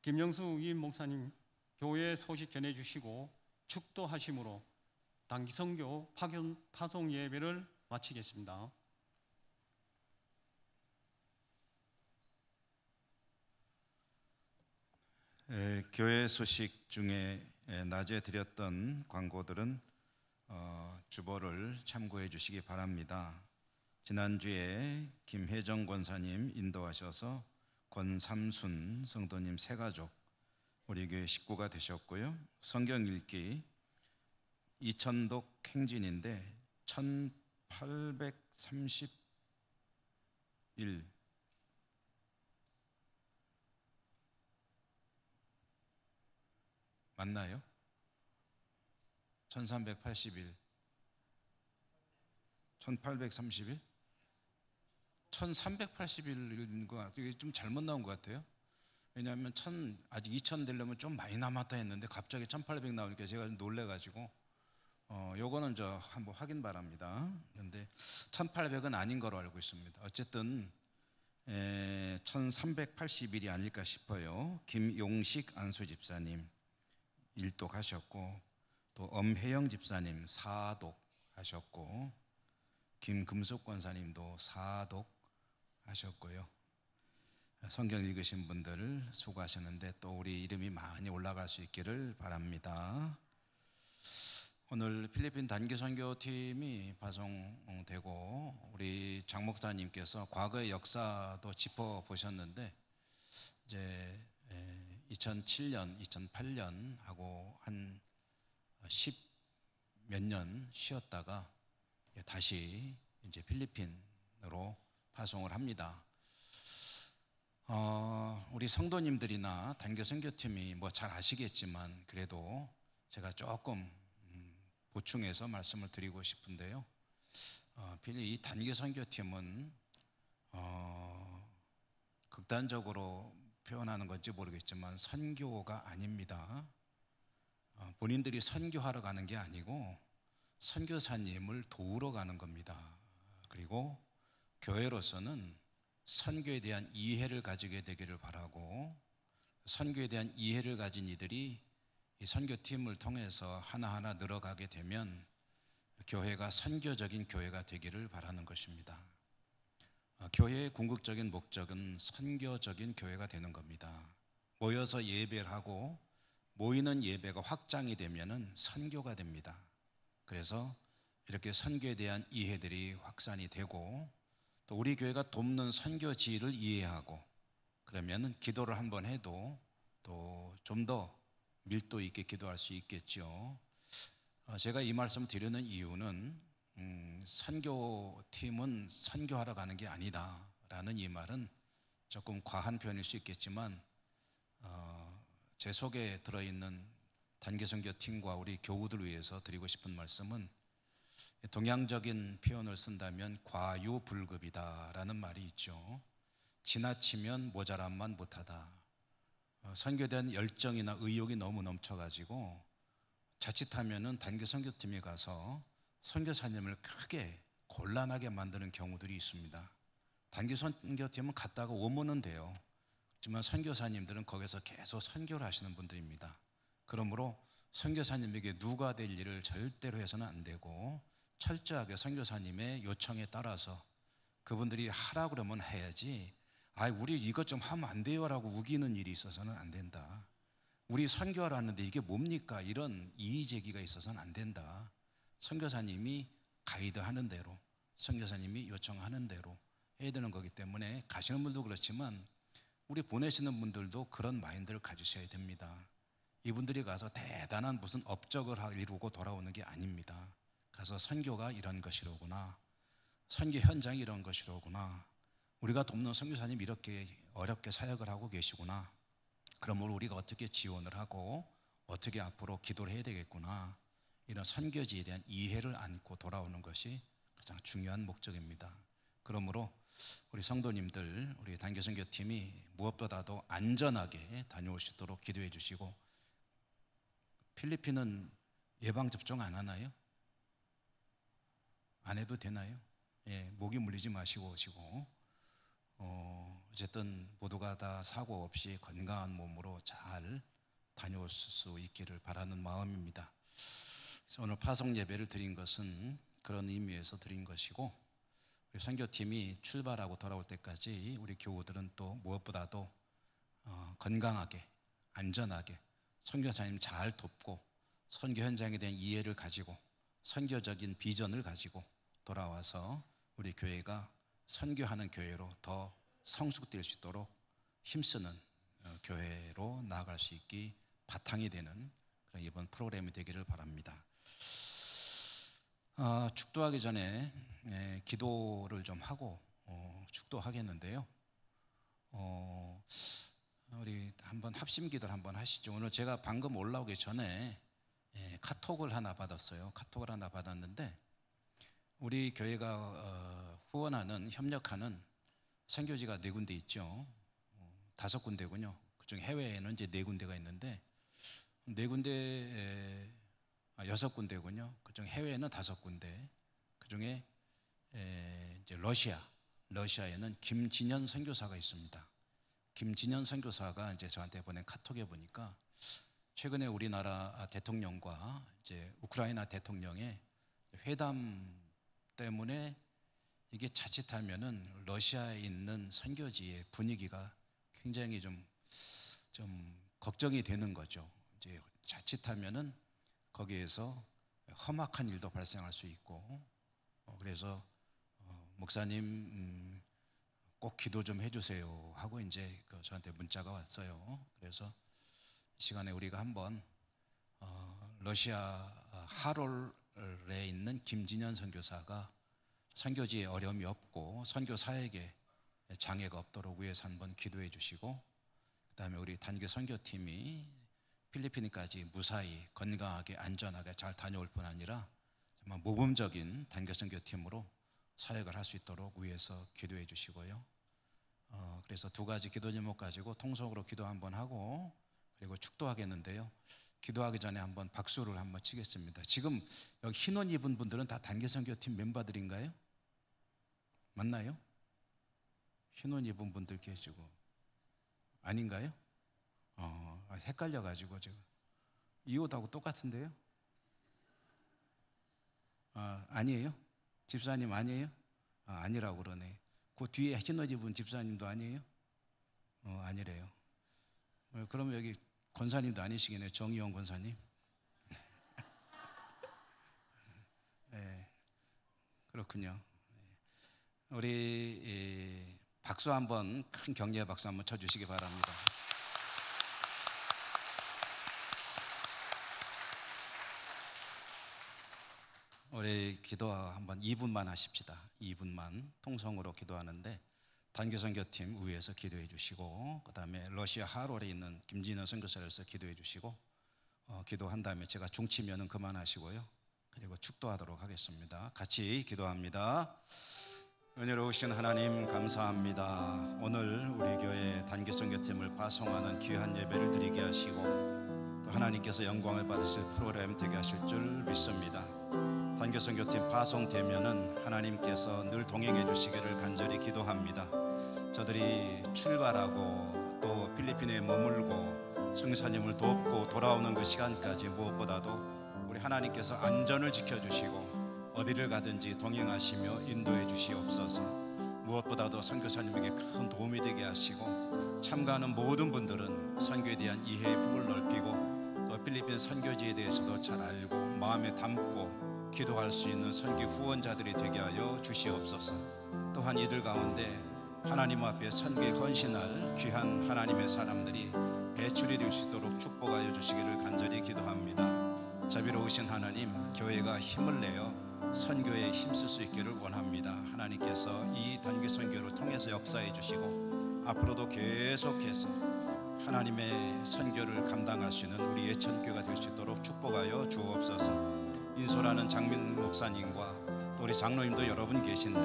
[SPEAKER 3] 김영수 위임 목사님 교회 소식 전해주시고 축도하심으로 단기선교 파송 예배를 마치겠습니다.
[SPEAKER 6] 교회 소식 중에 낮에 드렸던 광고들은 주보를 참고해 주시기 바랍니다. 지난주에 김혜정 권사님 인도하셔서 권삼순 성도님 세 가족 우리 교회 식구가 되셨고요. 성경 읽기 이천독 행진인데 1831 맞나요? 1381 1831 1381인 것 같아요. 이게 좀 잘못 나온 것 같아요. 왜냐하면 아직 2000 되려면 좀 많이 남았다 했는데 갑자기 1800 나오니까 제가 놀래가지고 요거는 저 한번 확인 바랍니다. 근데 1800은 아닌 거로 알고 있습니다. 어쨌든 1381이 아닐까 싶어요. 김용식 안수 집사님 1독 하셨고, 또 엄혜영 집사님 4독 하셨고, 김금숙 권사님도 4독 하셨고요. 성경 읽으신 분들 수고하셨는데 또 우리 이름이 많이 올라갈 수 있기를 바랍니다. 오늘 필리핀 단기선교팀이 파송되고 우리 장 목사님께서 과거의 역사도 짚어보셨는데 이제 2007년, 2008년 하고 한 10 몇 년 쉬었다가 다시 이제 필리핀으로 파송을 합니다. 우리 성도님들이나 단기선교팀이 뭐 잘 아시겠지만 그래도 제가 조금 보충해서 말씀을 드리고 싶은데요. 이 단기선교팀은 극단적으로 표현하는 건지 모르겠지만 선교가 아닙니다. 본인들이 선교하러 가는 게 아니고 선교사님을 도우러 가는 겁니다. 그리고 교회로서는 선교에 대한 이해를 가지게 되기를 바라고, 선교에 대한 이해를 가진 이들이 이 선교팀을 통해서 하나하나 늘어가게 되면 교회가 선교적인 교회가 되기를 바라는 것입니다. 교회의 궁극적인 목적은 선교적인 교회가 되는 겁니다. 모여서 예배를 하고 모이는 예배가 확장이 되면은 선교가 됩니다. 그래서 이렇게 선교에 대한 이해들이 확산이 되고, 또 우리 교회가 돕는 선교지를 이해하고, 그러면 기도를 한번 해도 또 좀 더 밀도 있게 기도할 수 있겠죠. 제가 이 말씀 드리는 이유는 선교팀은 선교하러 가는 게 아니다 라는 이 말은 조금 과한 표현일 수 있겠지만 제 속에 들어있는 단기선교팀과 우리 교우들 위해서 드리고 싶은 말씀은 동양적인 표현을 쓴다면 과유불급이다 라는 말이 있죠. 지나치면 모자람만 못하다. 선교에 대한 열정이나 의욕이 너무 넘쳐가지고 자칫하면은 단기선교팀에 가서 선교사님을 크게 곤란하게 만드는 경우들이 있습니다. 단기선교팀은 갔다가 오면은 돼요. 하지만 선교사님들은 거기서 계속 선교를 하시는 분들입니다. 그러므로 선교사님에게 누가 될 일을 절대로 해서는 안 되고 철저하게 선교사님의 요청에 따라서 그분들이 하라고 그러면 해야지, 우리 이것 좀 하면 안 돼요 라고 우기는 일이 있어서는 안 된다. 우리 선교하러 왔는데 이게 뭡니까? 이런 이의제기가 있어서는 안 된다. 선교사님이 가이드하는 대로, 선교사님이 요청하는 대로 해야 되는 거기 때문에 가시는 분도 그렇지만 우리 보내시는 분들도 그런 마인드를 가지셔야 됩니다. 이분들이 가서 대단한 무슨 업적을 이루고 돌아오는 게 아닙니다. 가서 선교가 이런 것이로구나, 선교 현장이 이런 것이로구나, 우리가 돕는 선교사님 이렇게 어렵게 사역을 하고 계시구나, 그러므로 우리가 어떻게 지원을 하고 어떻게 앞으로 기도를 해야 되겠구나, 이런 선교지에 대한 이해를 안고 돌아오는 것이 가장 중요한 목적입니다. 그러므로 우리 성도님들, 우리 단기선교팀이 무엇보다도 안전하게 다녀올 수 있도록 기도해 주시고, 필리핀은 예방접종 안 하나요? 안 해도 되나요? 예, 모기 물리지 마시고 오시고, 어쨌든 모두가 다 사고 없이 건강한 몸으로 잘 다녀올 수 있기를 바라는 마음입니다. 그래서 오늘 파송 예배를 드린 것은 그런 의미에서 드린 것이고, 우리 선교팀이 출발하고 돌아올 때까지 우리 교우들은 또 무엇보다도 건강하게 안전하게 선교사님 잘 돕고 선교 현장에 대한 이해를 가지고 선교적인 비전을 가지고 돌아와서 우리 교회가 선교하는 교회로 더 성숙될 수 있도록 힘쓰는 교회로 나아갈 수 있기 바탕이 되는 그런 이번 프로그램이 되기를 바랍니다. 축도하기 전에 기도를 좀 하고 축도하겠는데요. 우리 한번 합심 기도를 한번 하시죠. 오늘 제가 방금 올라오기 전에 카톡을 하나 받았어요. 카톡을 하나 받았는데, 우리 교회가 후원하는, 협력하는 선교지가 4군데 있죠. 5군데군요. 그중에 해외에는 이제 4군데가 있는데, 6군데군요. 그중에 해외에는 5군데. 그중에 이제 러시아에는 김진현 선교사가 있습니다. 김진현 선교사가 이제 저한테 보낸 카톡에 보니까 최근에 우리나라 대통령과 이제 우크라이나 대통령의 회담 때문에 이게 자칫하면은 러시아에 있는 선교지의 분위기가 굉장히 좀 걱정이 되는 거죠. 이제 자칫하면은 거기에서 험악한 일도 발생할 수 있고, 그래서 목사님 꼭 기도 좀 해주세요 하고 이제 저한테 문자가 왔어요. 그래서 이 시간에 우리가 한번 러시아 하롤에 있는 김진현 선교사가 선교지에 어려움이 없고 선교 사역에 장애가 없도록 위해서 한번 기도해 주시고, 그 다음에 우리 단기 선교팀이 필리핀까지 무사히 건강하게 안전하게 잘 다녀올 뿐 아니라 정말 모범적인 단기 선교팀으로 사역을 할 수 있도록 위해서 기도해 주시고요. 그래서 2가지 기도 제목 가지고 통성으로 기도 한번 하고 그리고 축도하겠는데요. 기도하기 전에 한번 박수를 한번 치겠습니다. 지금 여기 흰옷 입은 분들은 다 단기 선교팀 멤버들인가요? 맞나요? 흰옷 입은 분들 계시고 아닌가요? 헷갈려가지고 제가 이 옷하고 똑같은데요? 아니에요? 집사님 아니에요? 아니라고 그러네. 그 뒤에 흰옷 입은 집사님도 아니에요? 아니래요. 그러면 여기 권사님도 아니시겠네요. 정의원 권사님. 네, 그렇군요. 우리 박수 한번, 큰 격려의 박수 한번 쳐주시기 바랍니다. 우리 기도 한번 2분만 하십시다. 2분만 통성으로 기도하는데 단기 선교팀 위에서 기도해 주시고, 그 다음에 러시아 하롤에 있는 김진현 선교사로서 기도해 주시고, 기도한 다음에 제가 중치면은 그만하시고요. 그리고 축도하도록 하겠습니다. 같이 기도합니다. 은혜로우신 하나님 감사합니다. 오늘 우리 교회 단기 선교팀을 파송하는 귀한 예배를 드리게 하시고 또 하나님께서 영광을 받으실 프로그램 되게 하실 줄 믿습니다. 단기 선교팀 파송되면은 하나님께서 늘 동행해 주시기를 간절히 기도합니다. 저들이 출발하고 또 필리핀에 머물고 선교사님을 돕고 돌아오는 그 시간까지 무엇보다도 우리 하나님께서 안전을 지켜주시고 어디를 가든지 동행하시며 인도해 주시옵소서. 무엇보다도 선교사님에게 큰 도움이 되게 하시고 참가하는 모든 분들은 선교에 대한 이해의 폭을 넓히고 또 필리핀 선교지에 대해서도 잘 알고 마음에 담고 기도할 수 있는 선교 후원자들이 되게 하여 주시옵소서. 또한 이들 가운데 하나님 앞에 선교에 헌신할 귀한 하나님의 사람들이 배출이 될 수 있도록 축복하여 주시기를 간절히 기도합니다. 자비로우신 하나님, 교회가 힘을 내어 선교에 힘쓸 수 있기를 원합니다. 하나님께서 이 단기 선교를 통해서 역사해 주시고 앞으로도 계속해서 하나님의 선교를 감당하시는 우리 예천교회가 될 수 있도록 축복하여 주옵소서. 인솔하는 장민 목사님과 또 우리 장로님도 여러분 계신데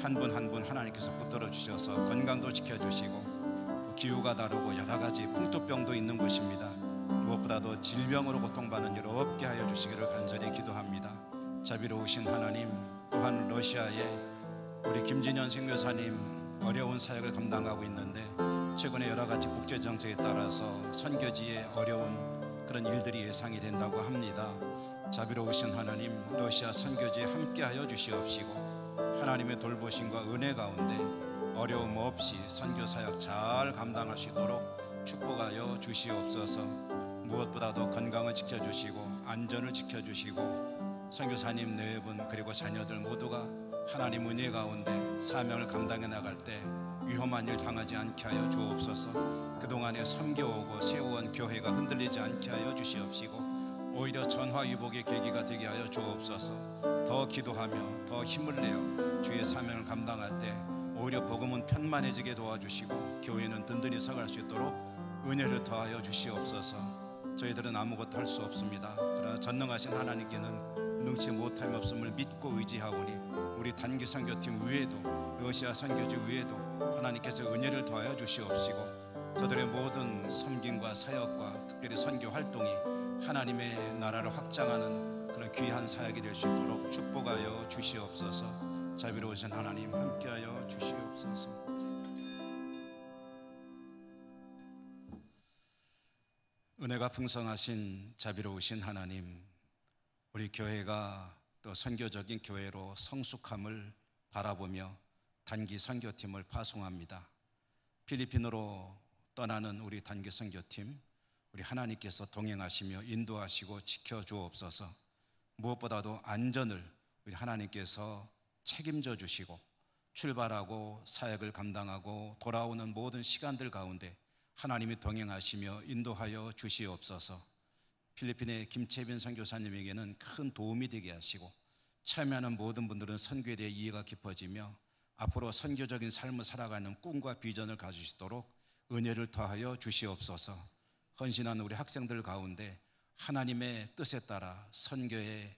[SPEAKER 6] 한 분 한 분 하나님께서 붙들어 주셔서 건강도 지켜주시고 또 기후가 다르고 여러 가지 풍토병도 있는 곳입니다. 무엇보다도 질병으로 고통받는 일 없게 하여 주시기를 간절히 기도합니다. 자비로우신 하나님, 또한 러시아에 우리 김진현 선교사님 어려운 사역을 감당하고 있는데 최근에 여러 가지 국제 정책에 따라서 선교지에 어려운 그런 일들이 예상이 된다고 합니다. 자비로우신 하나님, 러시아 선교지에 함께하여 주시옵시고 하나님의 돌보심과 은혜 가운데 어려움 없이 선교 사역 잘 감당하시도록 축복하여 주시옵소서. 무엇보다도 건강을 지켜주시고 안전을 지켜주시고 선교사님 네 분 그리고 자녀들 모두가 하나님 은혜 가운데 사명을 감당해 나갈 때 위험한 일 당하지 않게 하여 주옵소서. 그동안에 섬겨오고 세워온 교회가 흔들리지 않게 하여 주시옵시고 오히려 전화위복의 계기가 되게 하여 주옵소서. 더 기도하며 더 힘을 내어 주의 사명을 감당할 때 오히려 복음은 편만해지게 도와주시고 교회는 든든히 서갈 수 있도록 은혜를 더하여 주시옵소서. 저희들은 아무것도 할 수 없습니다. 그러나 전능하신 하나님께는 능치 못함이 없음을 믿고 의지하오니 우리 단기 선교팀 외에도 러시아 선교지 외에도 하나님께서 은혜를 더하여 주시옵시고 저들의 모든 섬김과 사역과 특별히 선교 활동이 하나님의 나라를 확장하는 그런 귀한 사역이 될 수 있도록 축복하여 주시옵소서. 자비로우신 하나님 함께하여 주시옵소서. 은혜가 풍성하신 자비로우신 하나님, 우리 교회가 또 선교적인 교회로 성숙함을 바라보며 단기 선교팀을 파송합니다. 필리핀으로 떠나는 우리 단기 선교팀, 우리 하나님께서 동행하시며 인도하시고 지켜주옵소서. 무엇보다도 안전을 우리 하나님께서 책임져 주시고 출발하고 사역을 감당하고 돌아오는 모든 시간들 가운데 하나님이 동행하시며 인도하여 주시옵소서. 필리핀의 김채빈 선교사님에게는 큰 도움이 되게 하시고 참여하는 모든 분들은 선교에 대해 이해가 깊어지며 앞으로 선교적인 삶을 살아가는 꿈과 비전을 가지시도록 은혜를 더하여 주시옵소서. 헌신하는 우리 학생들 가운데 하나님의 뜻에 따라 선교의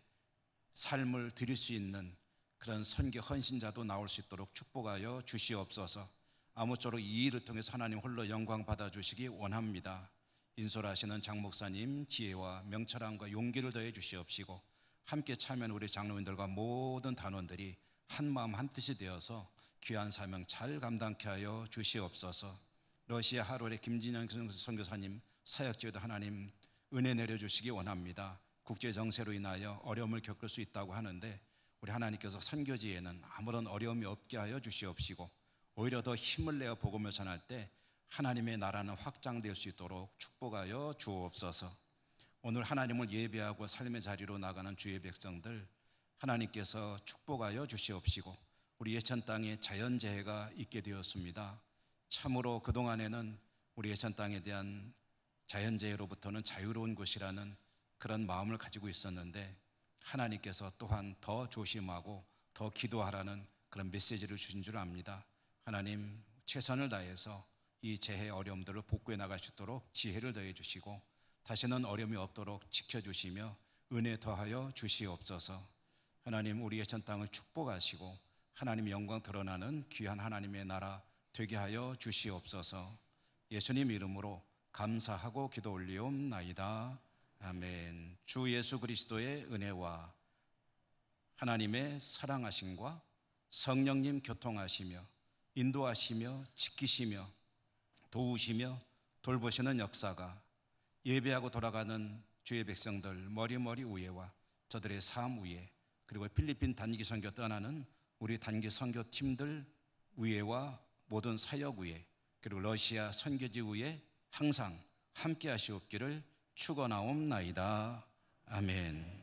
[SPEAKER 6] 삶을 드릴 수 있는 그런 선교 헌신자도 나올 수 있도록 축복하여 주시옵소서. 아무쪼록 이 일을 통해서 하나님 홀로 영광 받아주시기 원합니다. 인솔하시는 장 목사님 지혜와 명철함과 용기를 더해 주시옵시고 함께 참여한 우리 장로님들과 모든 단원들이 한마음 한뜻이 되어서 귀한 사명 잘 감당케 하여 주시옵소서. 러시아 하롤의 김진영 선교사님 사역지에도 하나님 은혜 내려주시기 원합니다. 국제 정세로 인하여 어려움을 겪을 수 있다고 하는데 우리 하나님께서 선교지에는 아무런 어려움이 없게 하여 주시옵시고 오히려 더 힘을 내어 복음을 전할 때 하나님의 나라는 확장될 수 있도록 축복하여 주옵소서. 오늘 하나님을 예배하고 삶의 자리로 나가는 주의 백성들 하나님께서 축복하여 주시옵시고 우리 예천 땅에 자연재해가 있게 되었습니다. 참으로 그동안에는 우리 예천 땅에 대한 자연재해로부터는 자유로운 곳이라는 그런 마음을 가지고 있었는데 하나님께서 또한 더 조심하고 더 기도하라는 그런 메시지를 주신 줄 압니다. 하나님 최선을 다해서 이 재해 어려움들을 복구해 나갈 수 있도록 지혜를 더해 주시고 다시는 어려움이 없도록 지켜주시며 은혜 더하여 주시옵소서. 하나님 우리 예천 땅을 축복하시고 하나님 영광 드러나는 귀한 하나님의 나라 되게 하여 주시옵소서. 예수님 이름으로 감사하고 기도 올리옵나이다. 아멘. 주 예수 그리스도의 은혜와 하나님의 사랑하심과 성령님 교통하시며 인도하시며 지키시며 도우시며 돌보시는 역사가 예배하고 돌아가는 주의 백성들 머리머리 위에와 저들의 삶 위에 그리고 필리핀 단기 선교 떠나는 우리 단기 선교 팀들 위에와 모든 사역 위에 그리고 러시아 선교지 위에 항상 함께 하시옵기를 축원하옵나이다. 아멘.